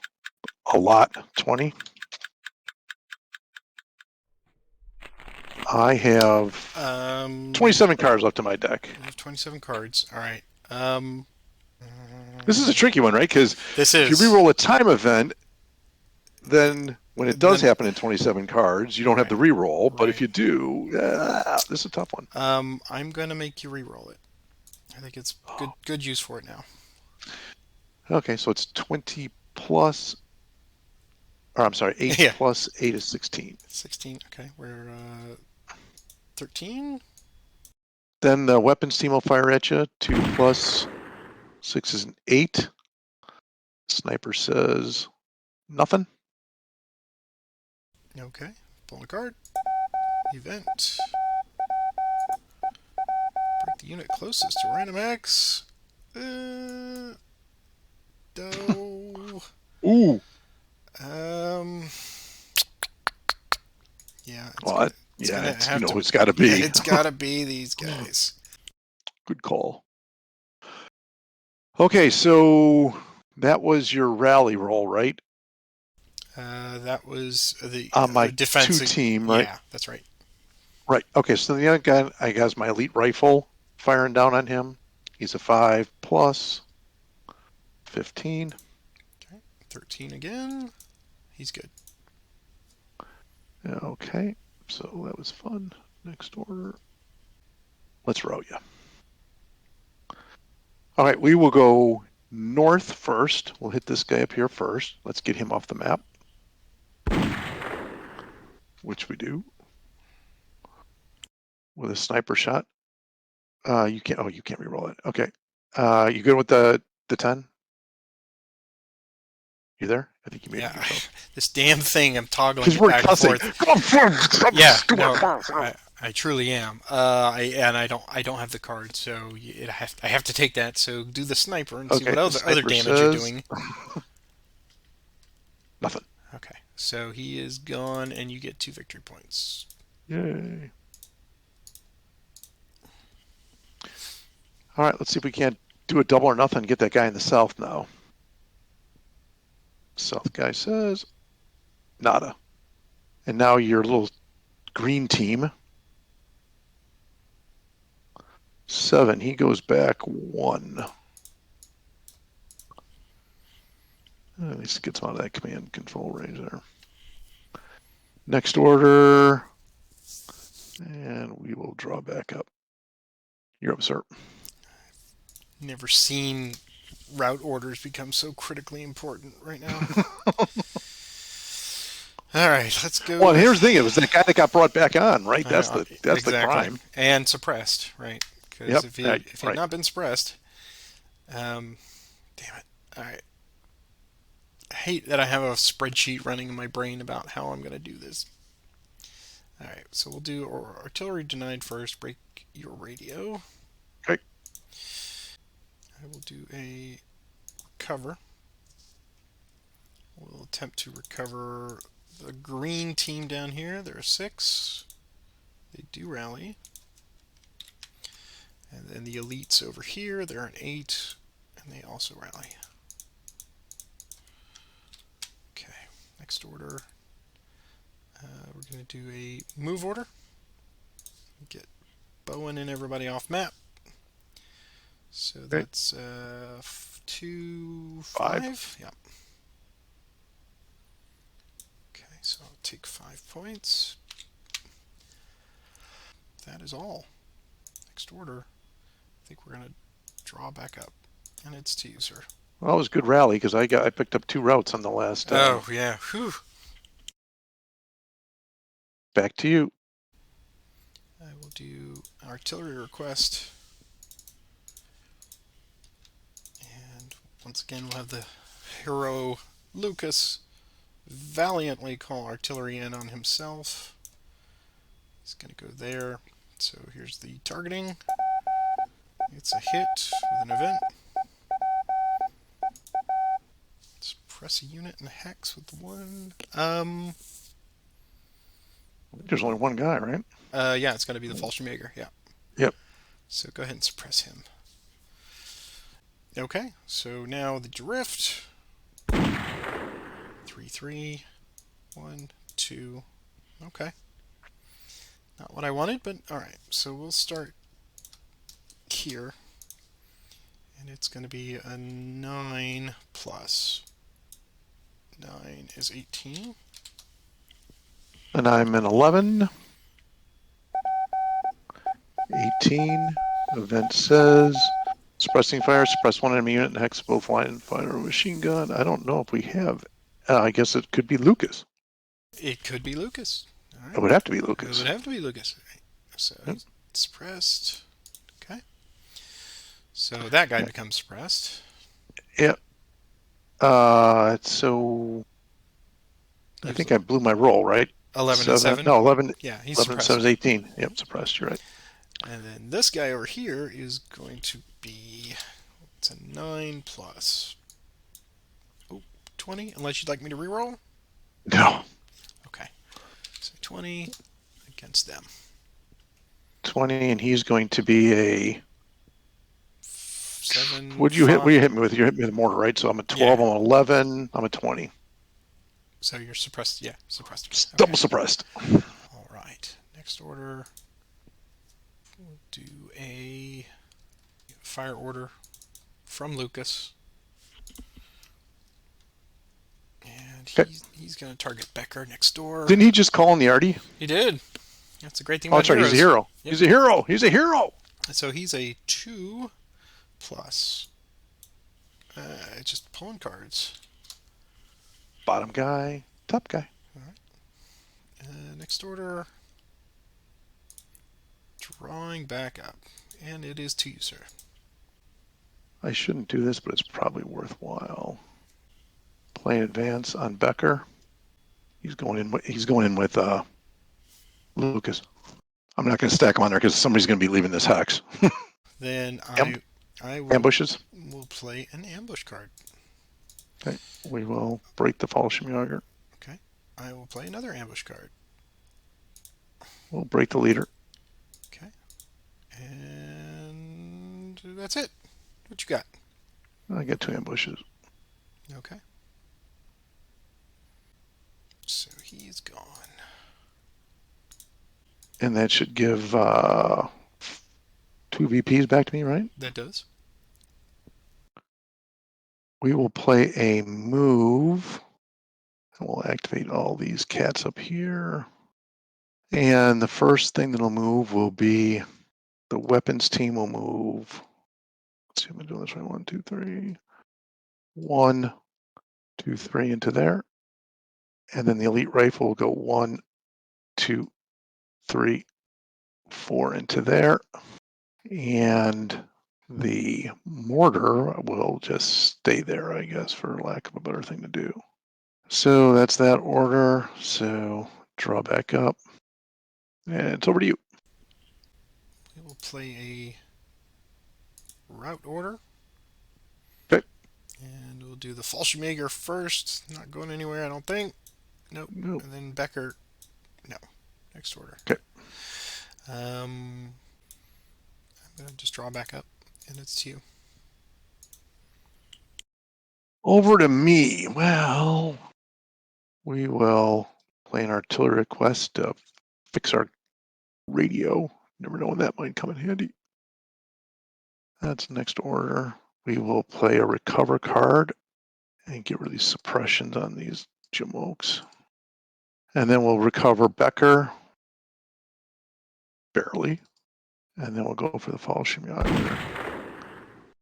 a lot. 20. I have 27 cards left in my deck. I have 27 cards. All right. This is a tricky one, right? Because This if you is. reroll a time event, then when it does Then- happen in 27 cards, you don't have the reroll. But if Right. you do, this is a tough one. I'm gonna make you re-roll it. I think it's good use for it now. Okay, so it's 20 plus, or I'm sorry, 8 Yeah. plus 8 is 16. 16. Okay, we're 13. Then the weapons team will fire at you. 2 plus 6 is an 8. Sniper says nothing. Okay, pull a card. Event. Break the unit closest to random X. Do. Ooh. Yeah. Well, it's yeah, gonna it's, have to. it's got to be. Yeah, it's gotta be these guys. Good call. Okay, so that was your rally roll, right? That was the On my defense 2 team, right? Yeah, that's right. Right. Okay, so the other guy, I got my elite rifle firing down on him. He's a 5 plus 15. Okay, 13 again. He's good. Okay, so that was fun. Next order. Let's row you. All right, we will go north first. We'll hit this guy up here first. Let's get him off the map. Which we do. With a sniper shot. You can't reroll it. Okay. You good with the 10? You there? I think you made it yourself. This damn thing, I'm toggling Because it we're back and cussing. forth. Come on, Yeah, no, I truly am. I don't have the card, so I have to take that. So do the sniper and see Okay, what the other sniper damage you're says doing. nothing. Okay, so he is gone, and you get 2 victory points. Yay. All right, let's see if we can't do a double or nothing and get that guy in the south now. South guy says nada. And now your little green team, 7, he goes back 1. At least gets out of that command and control range there. Next order, and we will draw back up. You're up, sir. Never seen route orders become so critically important right now. All right, let's go. Well, here's the thing: it was that guy that got brought back on, right? That's the exactly, crime. and suppressed, right? Because Yep. if he Right. had not been suppressed, damn it. All right. I hate that I have a spreadsheet running in my brain about how I'm going to do this. All right, so we'll do artillery denied first. Break your radio. Okay. I will do a recover. We'll attempt to recover the green team down here. There are 6. They do rally. And then the elites over here, they're an 8, and they also rally. Okay, next order. We're going to do a move order. Get Bowen and everybody off map. So that's 2, 5. Yeah. Okay, so I'll take 5 points. That is all. Next order. I think we're going to draw back up. And it's to you, sir. Well, it was a good rally because I picked up 2 routes on the last. Oh, yeah. Whew. Back to you. I will do artillery request. And once again, we'll have the hero Lucas valiantly call artillery in on himself. He's going to go there. So here's the targeting. It's a hit with an event. Let's press a unit and hex with the 1. There's only 1 guy, right? Yeah, it's going to be the Fallschirmjäger. Yeah. Yep. So go ahead and suppress him. Okay, so now the drift. 3, 3. 1, 2. Okay. Not what I wanted, but alright. So we'll start here. And it's going to be a 9 plus. 9 is 18. And I'm an 11. 18. Event says suppressing fire, suppress 1 enemy unit and hex both line and fire machine gun. I don't know if we have. I guess it could be Lucas. It could be Lucas. All right. It would have to be It Lucas. would have to be Lucas. Right. So he's suppressed. Okay. So that guy becomes suppressed. Yep. So I think I blew my roll, right? 11 and 7. No, 11. Yeah, he's 11 and suppressed. 7 is 18. Yep, suppressed. You're right. And then this guy over here is going to be. It's a 9 plus. Oh, 20, unless you'd like me to reroll. No. Okay. So 20 against them. 20, and he's going to be a. 7. Would you hit? What you hit me with? You hit me with a mortar, right? So I'm a 12. Yeah. I'm an 11. I'm a 20. So you're suppressed. Yeah, suppressed. Okay. Double suppressed. All right. Next order. We'll do a fire order from Lucas. And he's going to target Becker next door. Didn't he just call in the Artie? He did. That's a great thing Oh, about sorry, heroes. he's a hero. Yep. He's a hero. He's a hero. So he's a 2 plus. Just pulling cards. Bottom guy, top guy. All right. Next order. Drawing back up. And it is to you, sir. I shouldn't do this, but it's probably worthwhile. Play advance on Becker. He's going in with Lucas. I'm not going to stack them on there because somebody's going to be leaving this hex. Then Amb- I ambushes. will play an ambush card. Okay. We will break the Fallschirmjäger. Okay. I will play another ambush card. We'll break the leader. Okay. And that's it. What you got? I get 2 ambushes. Okay. So he's gone. And that should give 2 VPs back to me, right? That does. We will play a move. And we'll activate all these cats up here. And the first thing that'll move will be the weapons team will move. Let's see if I'm doing this right. 1, 2, 3. 1, 2, 3 into there. And then the elite rifle will go 1, 2, 3, 4 into there. And the mortar will just stay there, I guess, for lack of a better thing to do. So that's that order. So draw back up. And it's over to you. We will play a route order. Okay. And we'll do the Fallschirmjäger first. Not going anywhere, I don't think. Nope. Nope. And then Becker. No. Next order. Okay. I'm going to just draw back up. And it's to you. Over to me. Well, we will play an artillery request to fix our radio. Never know when that might come in handy. That's next order. We will play a recover card and get rid of these suppressions on these jamokes. And then we'll recover Becker. Barely. And then we'll go for the Fallschirmjäger.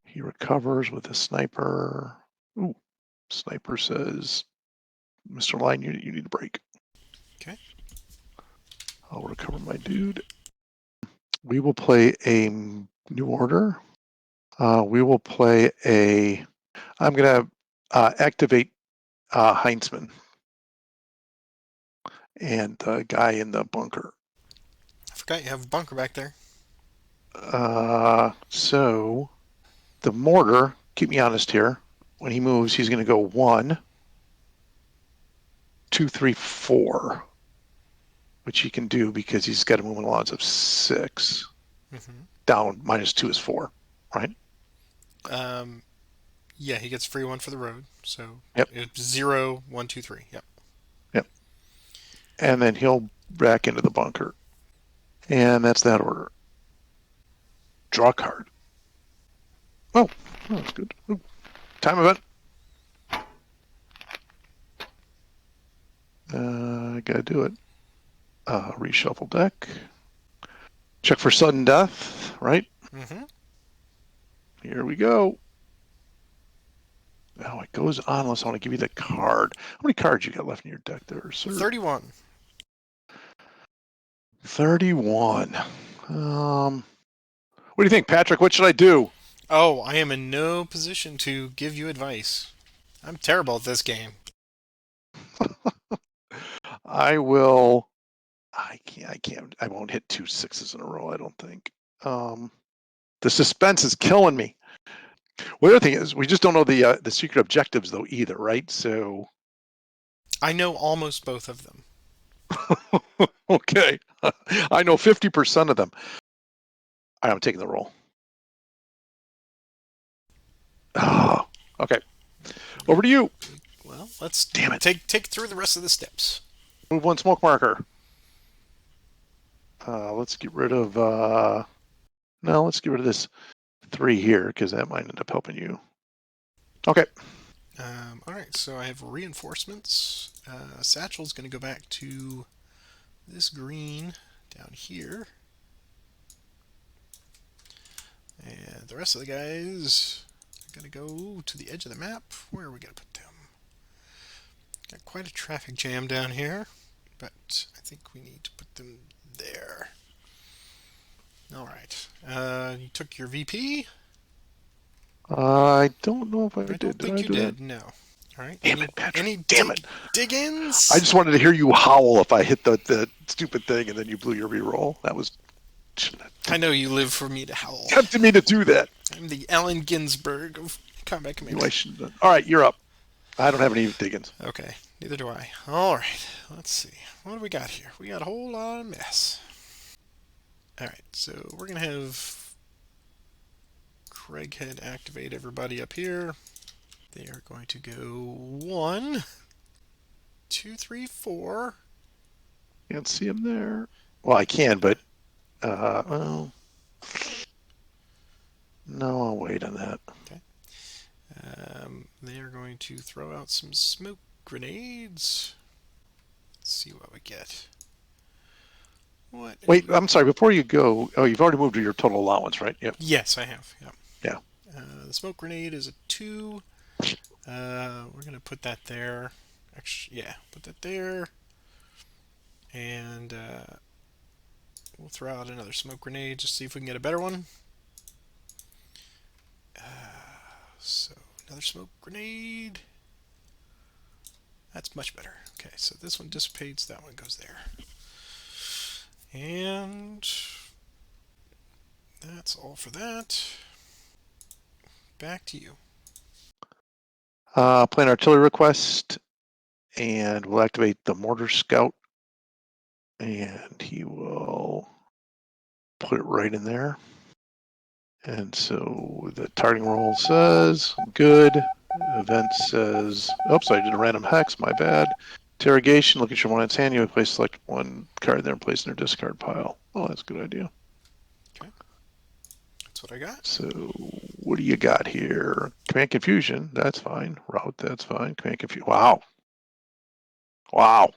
He recovers with a sniper. Ooh, sniper says, Mr. Line, you need a break. Okay. I'll recover my dude. We will play a new order. We will play a. I'm going to activate Heinzman and the guy in the bunker. I forgot you have a bunker back there. So the mortar, keep me honest here. When he moves, he's going to go 1, 2, 3, 4, which he can do because he's got a movement allowance of 6. Mm-hmm. Down -2 is 4, right? Yeah, he gets free one for the road. So Yep. it's 0, 1, 2, 3. Yep. Yep. And then he'll back into the bunker. And that's that order. Draw card. Oh, that's good. Ooh. Time event. I gotta do it. Reshuffle deck. Check for sudden death, right? Mm-hmm. Here we go. Oh, it goes on unless I want to give you the card. How many cards you got left in your deck there, sir? 31. 31. What do you think, Patrick? What should I do? Oh, I am in no position to give you advice. I'm terrible at this game. I will. I can't. I won't hit 2 6s in a row. I don't think. The suspense is killing me. Well, the other thing is, we just don't know the secret objectives though either, right? So. I know almost both of them. Okay, I know 50% of them. All right, I'm taking the roll. Oh, okay. Over to you. Well, let's Damn it. take through the rest of the steps. Move 1 smoke marker. Let's get rid of. No, let's get rid of this 3 here because that might end up helping you. Okay. All right, so I have reinforcements. Satchel's going to go back to this green down here. And the rest of the guys are going to go to the edge of the map. Where are we going to put them? Got quite a traffic jam down here, but I think we need to put them there. All right. You took your VP? I don't know if I I did. don't Did think I you do that? did, no. All right. Damn it, Patrick. Any Damn it. dig-ins? I just wanted to hear you howl if I hit the stupid thing and then you blew your reroll. That was I know you live for me to howl. tempted me to do that. I'm the Allen Ginsberg of Combat You know Commander. I shouldn't have done. All right, you're up. I don't have any diggins. Okay, neither do I. All right, let's see. What do we got here? We got a whole lot of mess. All right, so we're gonna have Craighead activate everybody up here. They are going to go 1, 2, 3, 4. Can't see him there. Well, I can, but well, no, I'll wait on that. Okay. They are going to throw out some smoke grenades. Let's see what we get. What? Wait, I'm sorry. Before you go, oh, you've already moved to your total allowance, right? Yep. Yes, I have. Yep. Yeah. The smoke grenade is a 2. We're gonna put that there. Actually, yeah, put that there. And we'll throw out another smoke grenade just to see if we can get a better one. So another smoke grenade. That's much better. Okay, so this one dissipates. That one goes there. And that's all for that. Back to you. Plan artillery request, and we'll activate the mortar scout, and he will put it right in there. And so the targeting roll says good. Event says, oops, I did a random hex, my bad. Interrogation, look at your opponent's hand, you place select one card there and place in their discard pile. Oh, that's a good idea. Okay. That's what I got. So what do you got here? Command confusion, that's fine. Route, that's fine. Command confusion. Wow. Wow.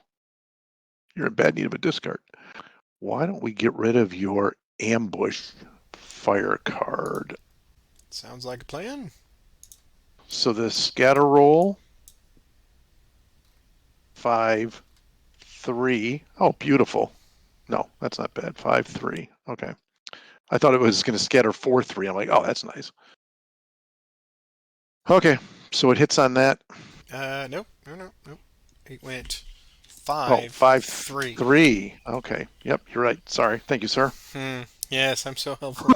You're in bad need of a discard. Why don't we get rid of your ambush fire card? Sounds like a plan. So the scatter roll, 5, 3. Oh, beautiful. No, that's not bad. 5, 3. Okay. I thought it was going to scatter 4, 3. I'm like, oh, that's nice. Okay, so it hits on that. Nope. Nope. It went Oh, 5, 5, 3. 3. Okay. Yep, you're right. Sorry. Thank you, sir. Yes, I'm so helpful.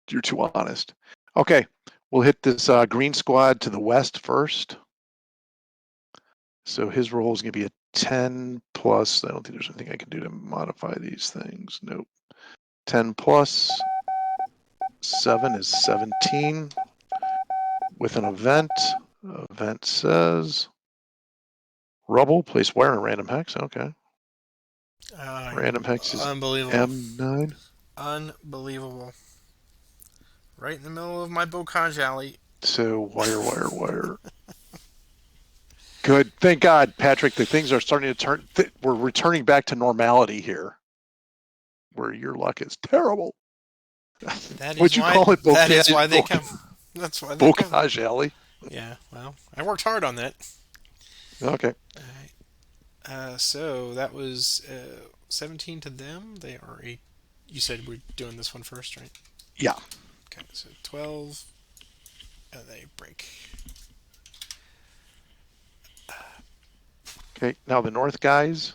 You're too honest. Okay, we'll hit this green squad to the west first. So his roll is going to be a 10 plus. I don't think there's anything I can do to modify these things. Nope. 10 plus 7 is 17 with an event. Event says rubble, place where in random hex. Okay. Random hex is Unbelievable. M9. Unbelievable. Right in the middle of my Bocage alley. So wire. Good. Thank God, Patrick. The things are starting to turn. We're returning back to normality here, where your luck is terrible. That Would is you why. call it That is why they come. That's why they come. Bocage Alley? Yeah. Well, I worked hard on that. Okay. All right. So that was 17 to them. They are a. You said we're doing this one first, right? Yeah. Okay. So 12. And they break. Okay. Now the North guys.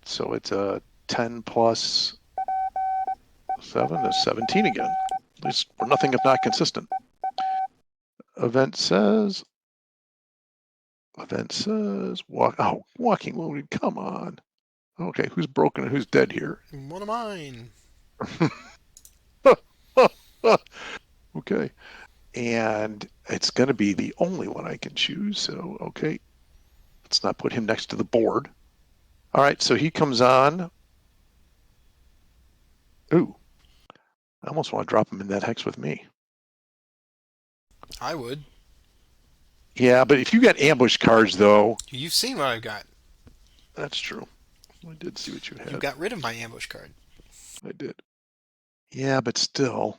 So it's a 10 plus 7 is 17 again. At least we're nothing if not consistent. Event says. Walking wounded. Come on. Okay, who's broken and who's dead here? One of mine. Okay. And it's going to be the only one I can choose. So, okay. Let's not put him next to the board. All right, so he comes on. Ooh. I almost want to drop him in that hex with me. I would. Yeah, but if you got ambush cards, though. You've seen what I've got. That's true. I did see what you had. You got rid of my ambush card. I did. Yeah, but still,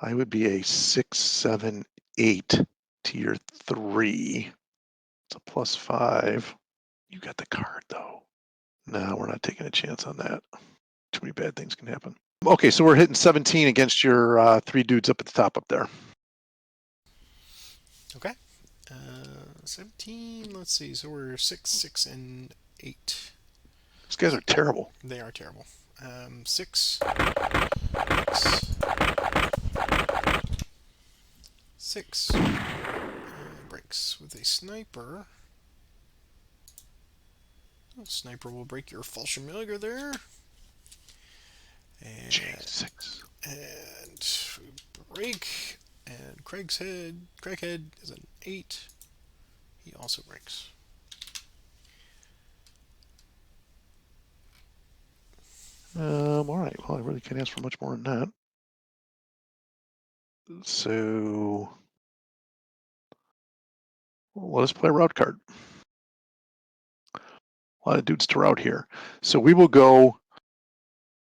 I would be a 6, 7, 8 tier 3. It's a +5. You got the card, though. No, we're not taking a chance on that. Too many bad things can happen. Okay, so we're hitting 17 against your 3 dudes up at the top up there. Okay. 17. Let's see. So we're 6, 6, and 8. These guys are terrible. They are terrible. 6 breaks. 6 breaks with a sniper. Sniper will break your Fallschirmjäger there. J6. And break. And Craighead is an 8. He also breaks. All right. Well, I really can't ask for much more than that. So let us play a route card. A lot of dudes to route here. So we will go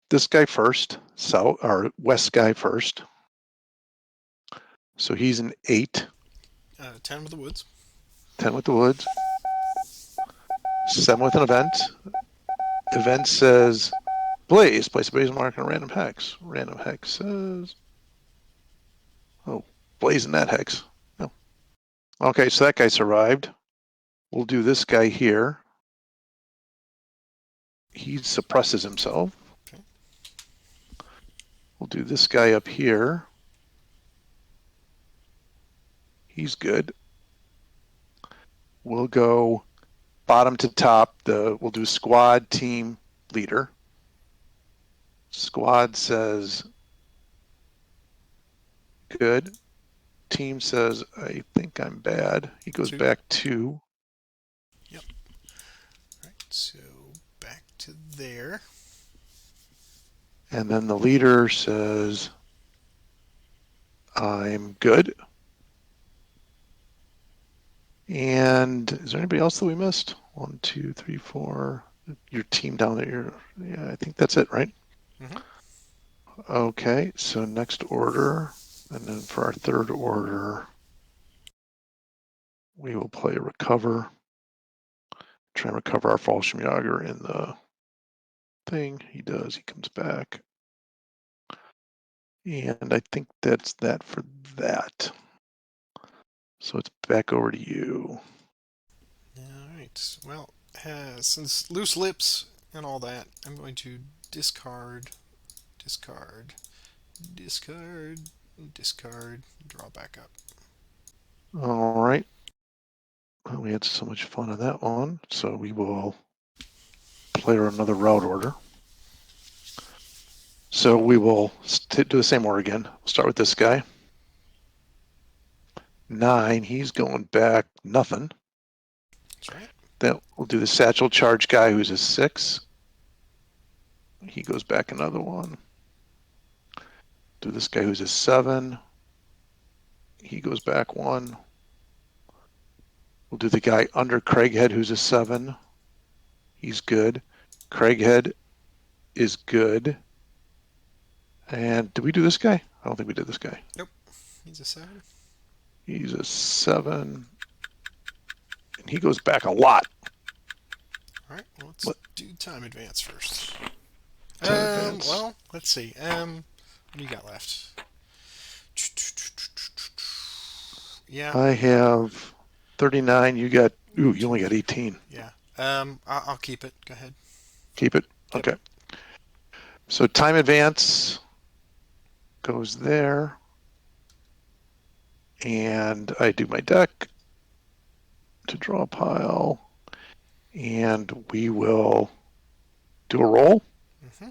this guy first, south or west guy first. So he's an 8. 10 with the woods. 10 with the woods. 7 with an event. Event says Blaze. Place a blaze mark on a random hex. Random hex says, oh, Blaze in that hex. No. Okay, so that guy survived. We'll do this guy here. He suppresses himself. Okay. We'll do this guy up here. He's good. We'll go bottom to top. We'll do squad, team, leader. Squad says good. Team says, I think I'm bad. He goes 2. back 2. Yep. Alright, so back to there. And then the leader says, I'm good. And is there anybody else that we missed? 1, 2, 3, 4. Your team down there. Yeah, I think that's it, right? Mm-hmm. Okay, so next order. And then for our third order, we will play recover. Try and recover our Fallschirmjäger in the thing. He does. He comes back. And I think that's that for that. So it's back over to you. Alright, well, since loose lips and all that, I'm going to discard, discard, discard, discard, draw back up. All right. Well, we had so much fun on that one. So we will play another route order. So we will do the same order again. We'll start with this guy. 9, he's going back nothing. That's right. Then we'll do the satchel charge guy who's a 6. He goes back another one. Do this guy who's a 7. He goes back 1. We'll do the guy under Craighead who's a 7. He's good. Craighead is good. And did we do this guy? I don't think we did this guy. Nope. He's a 7. He's a 7. And he goes back a lot. Alright, well, let's do time advance first. Time advance. Well, let's see. What do you got left? Yeah. I have 39. You got, ooh, you only got 18. Yeah. I'll keep it. Go ahead. Keep it? Yep. Okay. So time advance goes there. And I do my deck to draw a pile. And we will do a roll. Mm-hmm.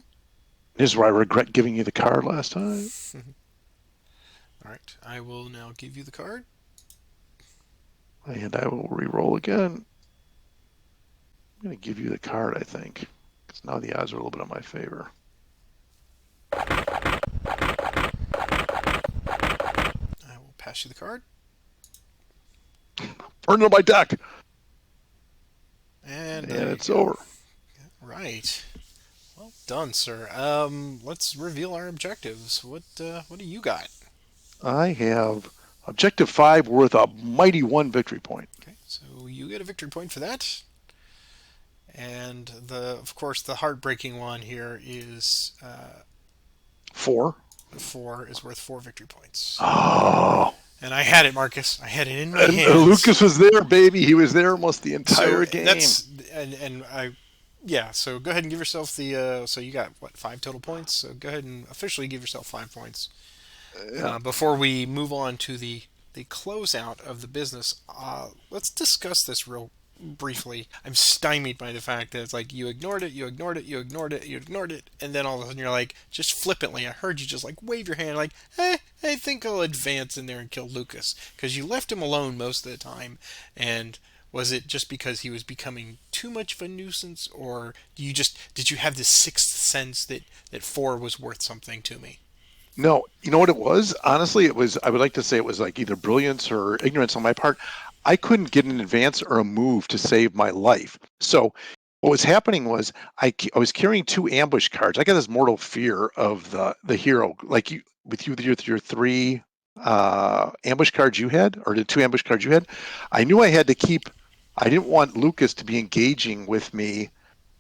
This is where I regret giving you the card last time. Alright, I will now give you the card. And I will re-roll again. I'm going to give you the card, I think. Because now the odds are a little bit in my favor. I will pass you the card. Burn it on my deck! And it's over. Right. Well done, sir. Let's reveal our objectives. What do you got? I have objective 5 worth a mighty 1 victory point. Okay, so you get a victory point for that. And of course, the heartbreaking one here is 4. 4 is worth 4 victory points. Oh. And I had it, Marcus. I had it in my And hands. Lucas was there, baby. He was there almost the So entire game. that's and I yeah. So go ahead and give yourself the. So you got what, 5 total points. So go ahead and officially give yourself 5 points. Yeah. Before we move on to the closeout of the business, let's discuss this real briefly. I'm stymied by the fact that it's like you ignored it, you ignored it, you ignored it, you ignored it, and then all of a sudden you're like, just flippantly, I heard you just like wave your hand like, I think I'll advance in there and kill Lucas. Because you left him alone most of the time, and was it just because he was becoming too much of a nuisance, or did you have this sixth sense that 4 was worth something to me? No, you know what it was? Honestly, it was, I would like to say it was like either brilliance or ignorance on my part. I couldn't get an advance or a move to save my life. So what was happening was I was carrying two ambush cards. I got this mortal fear of the hero. Like you with your three ambush cards you had, or the two ambush cards you had. I knew I had to keep, I didn't want Lucas to be engaging with me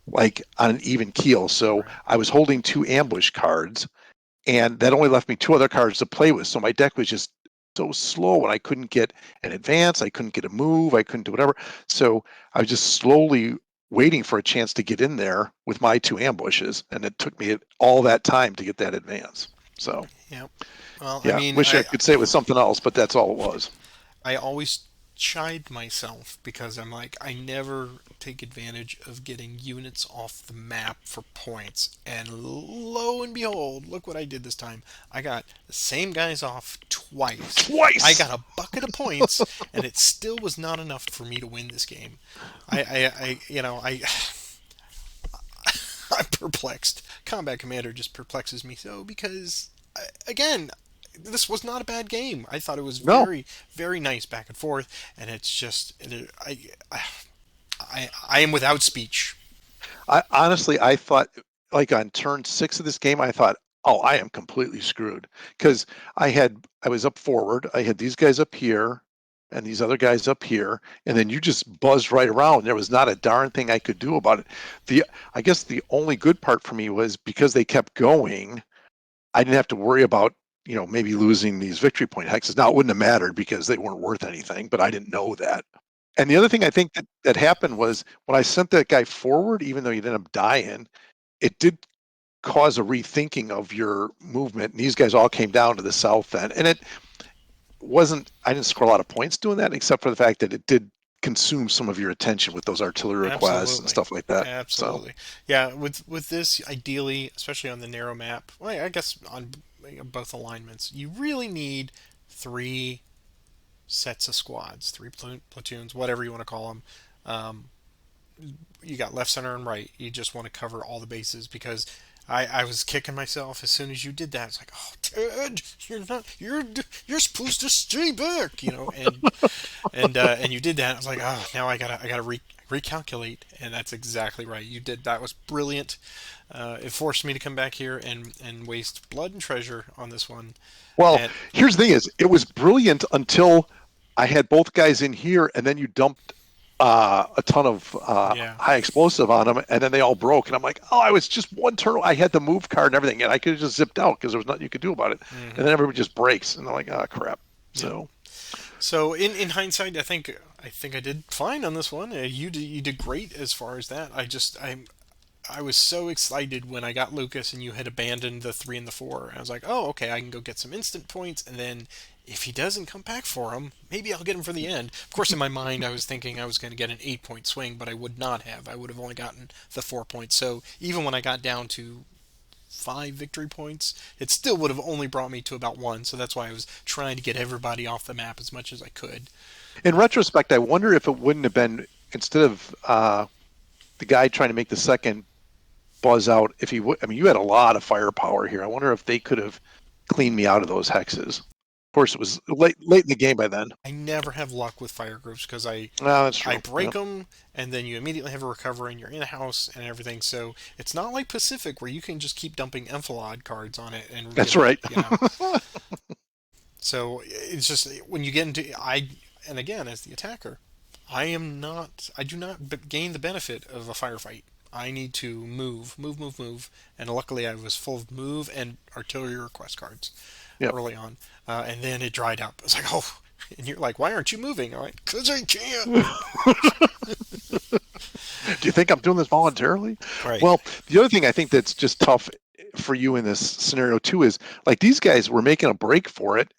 like on an even keel. So Right. I was holding two ambush cards, and that only left me two other cards to play with. So my deck was just so slow, and I couldn't get an advance, I couldn't get a move, I couldn't do whatever. So I was just slowly waiting for a chance to get in there with my two ambushes, and it took me all that time to get that advance. So Yeah. Well, I yeah, mean, wish I could say it was something else, but that's all it was. I always chide myself because I'm like, I never take advantage of getting units off the map for points. And lo and behold, look what I did this time. I got the same guys off twice. I Twice. got a bucket of points, and it still was not enough for me to win this game. I'm perplexed. Combat Commander just perplexes me so because, again, this was not a bad game. I thought it was No, very, very nice back and forth, and it's just I am without speech. I honestly, I thought, like on turn six of this game, I thought, oh, I am completely screwed because I was up forward, I had these guys up here and these other guys up here, and then you just buzzed right around. There was not a darn thing I could do about it. The I guess the only good part for me was because they kept going, I didn't have to worry about, maybe losing these victory point hexes. Now it wouldn't have mattered because they weren't worth anything, but I didn't know that. And the other thing I think that happened was when I sent that guy forward, even though he ended up dying, it did cause a rethinking of your movement. And these guys all came down to the south end. And it wasn't, I didn't score a lot of points doing that, except for the fact that it did consume some of your attention with those artillery requests and Absolutely, stuff like that. So, absolutely. Yeah, with this, ideally, especially on the narrow map, well, I guess on both alignments, you really need 3 sets of squads, 3 platoons, whatever you want to call them. Um, you got left, center, and right. You just want to cover all the bases because I was kicking myself as soon as you did that. It's like, oh, Ted, you're supposed to stay back, and you did that. I was like, oh, now I gotta recalculate, and that's exactly right. You did that was brilliant. It forced me to come back here and waste blood and treasure on this one, well, and here's the thing is, it was brilliant until I had both guys in here, and then you dumped a ton of yeah. high explosive on them, and then they all broke. And I'm like, oh, I was just one turn. I had the move card and everything, and I could have just zipped out because there was nothing you could do about it. And Hmm. then everybody just breaks, and I'm like, oh crap. Yep. So So in hindsight, I think I did fine on this one. You did great as far as that. I was so excited when I got Lucas and you had abandoned the 3 and the 4. I was like, oh, okay, I can go get some instant points, and then if he doesn't come back for him, maybe I'll get him for the end. Of course, in my mind, I was thinking I was going to get an 8 point swing, but I would not have. I would have only gotten the 4 points. So even when I got down to 5 victory points, it still would have only brought me to about 1. So that's why I was trying to get everybody off the map as much as I could. in retrospect, I wonder if it wouldn't have been, instead of the guy trying to make the second buzz out, if he would. I mean, you had a lot of firepower here. I wonder if they could have cleaned me out of those hexes. Of course, it was late in the game by then. I never have luck with fire groups because No, that's I true. break Yep. them, and then you immediately have a recovery, and you're in a house and everything. So it's not like Pacific where you can just keep dumping enfilade cards on it and That's right. So it's just when you get into and again as the attacker, I do not gain the benefit of a firefight. I need to move, move, move, move, and luckily I was full of move and artillery request cards. Yep. early on, and then it dried up. It's like, oh, and you're like, why aren't you moving? I'm like, because I can't. Do you think I'm doing this voluntarily? Right, Well, the other thing I think that's just tough for you in this scenario too is like these guys were making a break for it,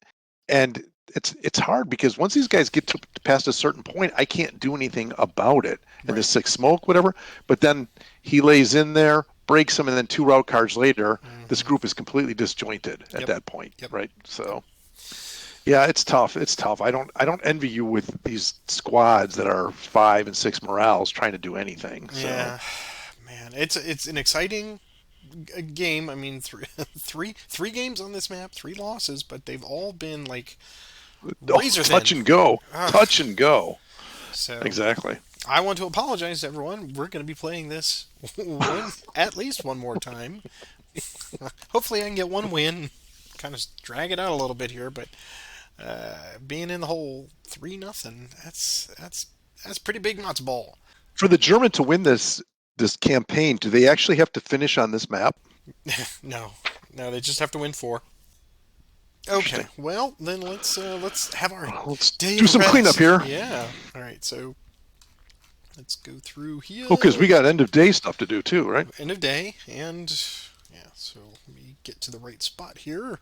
and it's hard because once these guys get to past a certain point, I can't do anything about it. And the right. six smoke, whatever. But then he lays in there, breaks them, and then two route cards later, this Hmm. group is completely disjointed at Yep, that point, yep, right? yep. So yeah, it's tough. It's tough. I don't envy you with these squads that are 5 and 6 morales trying to do anything. So Yeah, man, it's an exciting game. I mean, three games on this map, three losses, but they've all been like oh, razor touch thin. and go, Ugh. touch and go. So Exactly. I want to apologize to everyone. We're going to be playing this at least one more time. Hopefully, I can get one win. Kind of drag it out a little bit here, but being in the hole 3-0, that's pretty big matzo ball. For the German to win this campaign, do they actually have to finish on this map? No, no, they just have to win four. Okay, Interesting. well then let's have our Let's day do of some cleanup rest. here. Yeah. All right, so let's go through Oh, because here. we got end of day stuff to do too, right? End of day, and yeah. So let me get to the right spot here.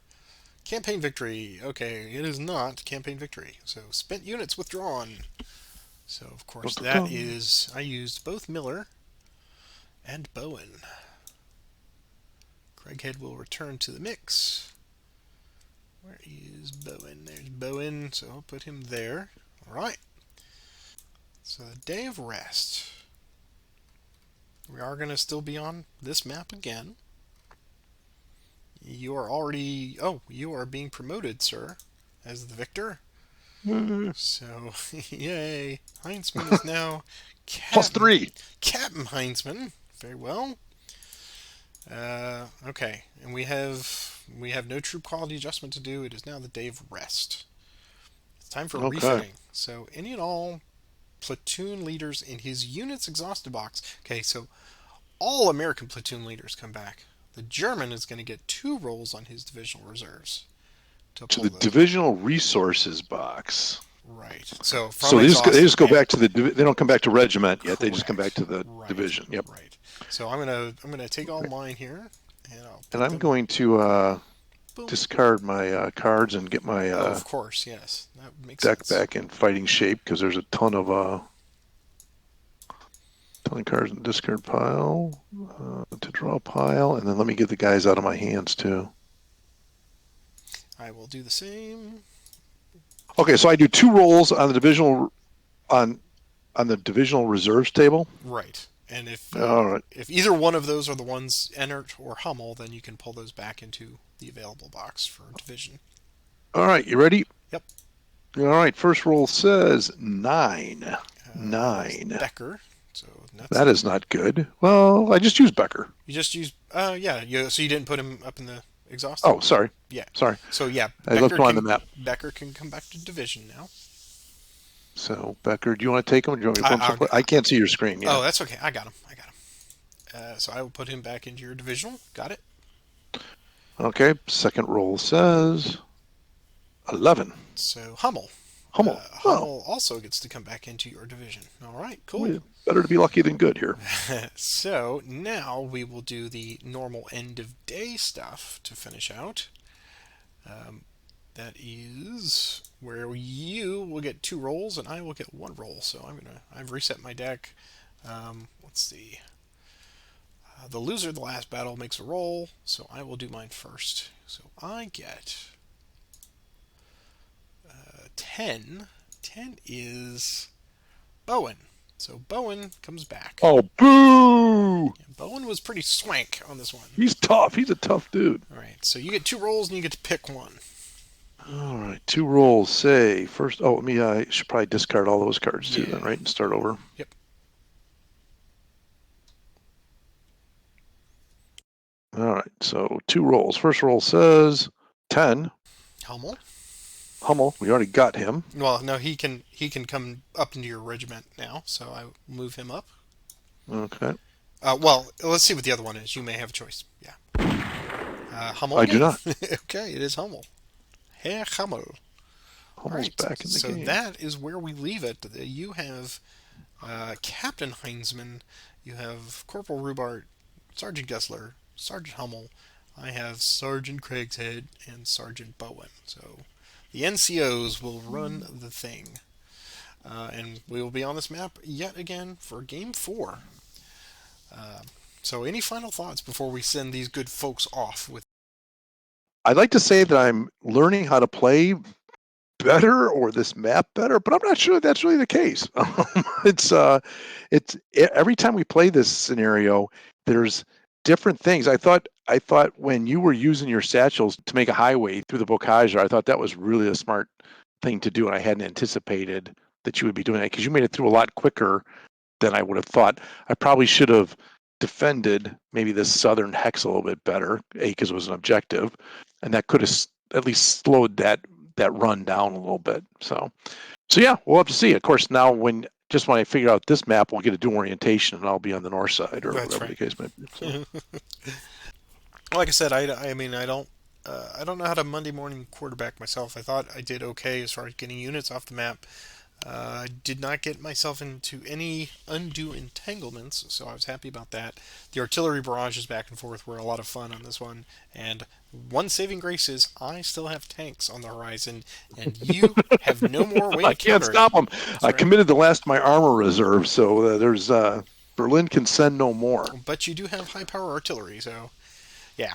Campaign victory. Okay, it is not campaign victory. So spent units withdrawn. So of course that Dun-dun-dun. is I used both Miller and Bowen. Craighead will return to the mix. Where is Bowen? There's Bowen, so I'll put him there. Alright. So the day of rest. We are going to still be on this map again. You are already... Oh, you are being promoted, sir, as the victor. So, yay. Heinzman is now Plus Captain, 3. Captain Heinzman. Very well. Okay, and we have no troop quality adjustment to do. It is now the day of rest. It's time for Okay. refitting. So any and all platoon leaders in his unit's exhausted box. Okay, so all American platoon leaders come back. The German is going to get 2 rolls on his divisional reserves to To pull the those. divisional resources box. Right. So from So they exhausted, just go back to they don't come back to regiment yet. They just come back correct. to the Right. division. Yep. Right. So I'm gonna take all mine here, and I'll And put I'm them. going to Boom. discard my cards and get my Oh, of course. Yes, that makes deck sense. back in fighting shape because there's a ton of cards in the discard pile to draw a pile, and then let me get the guys out of my hands too. I will do the same. Okay, so I do 2 rolls on the on the divisional reserves table. Right. And All right, if either one of those are the ones Ennert or Hummel, then you can pull those back into the available box for division. all right. You ready? Yep. All right. First roll says 9. That is 9. Becker. So that's That is not good. Well, I just used Becker. you just use yeah. So you didn't put him up in the exhausted. Oh, sorry. Yeah. Sorry. So yeah, I left him on the map. Becker can come back to division now. So, Becker, do you want to take him or do you want me to I, put him someplace? I can't see your screen. Yeah. oh, that's okay. I got him. I got him. So I will put him back into your divisional. Got it. Okay. Second roll says 11. So Hummel. Hummel. Oh, Hummel also gets to come back into your division. All right, cool. well, better to be lucky than good here. So now we will do the normal end of day stuff to finish out. That is where you will get 2 rolls and I will get 1 roll. So I've reset my deck. Let's see. The loser of the last battle makes a roll, so I will do mine first. So I get 10. 10 is Bowen. So Bowen comes back. Oh, boo! Yeah, Bowen was pretty swank on this one. He's tough. He's a tough dude. All right, so you get 2 rolls and you get to pick one. All right, 2 rolls. Say first. Oh, I should probably discard all those cards too, then, Yeah. right? And start over. Yep. All right, so 2 rolls. First roll says 10. Hummel. Hummel, we already got him. Well, no, he can come up into your regiment now, so I move him up. Okay, Well, let's see what the other one is. You may have a choice. Yeah. Hummel I do again. not. Okay, it is Hummel. Herr Hummel. All Hummel's right, back in the so game. that is where we leave it. You have Captain Heinzman, you have Corporal Rubart, Sergeant Gessler, Sergeant Hummel. I have Sergeant Craigshead and Sergeant Bowen. So the NCOs will run the thing. And we will be on this map yet again for Game 4. So, any final thoughts before we send these good folks off with? I'd like to say that I'm learning how to play better or this map better, but I'm not sure that's really the case. It's every time we play this scenario, there's different things. I thought when you were using your satchels to make a highway through the Bocage, I thought that was really a smart thing to do, and I hadn't anticipated that you would be doing that because you made it through a lot quicker than I would have thought. I probably should have defended maybe this southern hex a little bit better, because it was an objective, and that could have at least slowed that run down a little bit. So yeah, we'll have to see. Of course, now when I figure out this map, we'll get a dual orientation, and I'll be on the north side or That's whatever right. the case might be. So Like I said, I mean, I don't know how to Monday morning quarterback myself. I thought I did okay as far as getting units off the map. I did not get myself into any undue entanglements, so I was happy about that. The artillery barrages back and forth were a lot of fun on this one, and one saving grace is I still have tanks on the horizon, and you have no more way I to can't counter it. stop them. That's I right. committed the last of my armor reserve, so there's Berlin can send no more. But you do have high power artillery, so yeah.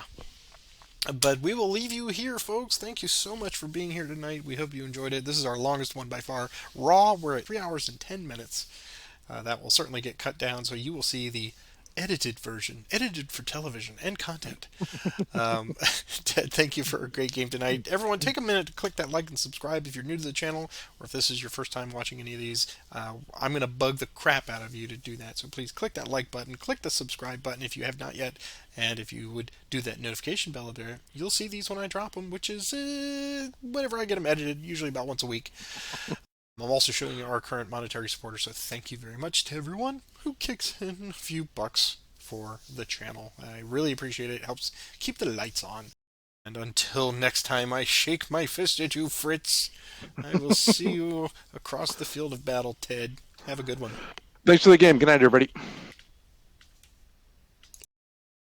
But we will leave you here, folks. Thank you so much for being here tonight. We hope you enjoyed it. This is our longest one by far. Raw, we're at 3 hours and 10 minutes. That will certainly get cut down, so you will see the edited version, edited for television and content. Um, Ted, thank you for a great game tonight. Everyone, take a minute to click that like and subscribe if you're new to the channel, or if this is your first time watching any of these. I'm going to bug the crap out of you to do that, so please click that like button, click the subscribe button if you have not yet, and if you would do that notification bell there, you'll see these when I drop them, which is whenever I get them edited, usually about once a week. I'm also showing you our current monetary supporter, so thank you very much to everyone who kicks in a few bucks for the channel. I really appreciate it. It helps keep the lights on. And until next time I shake my fist at you, Fritz, I will see you across the field of battle, Ted. Have a good one. Thanks for the game. Good night, everybody.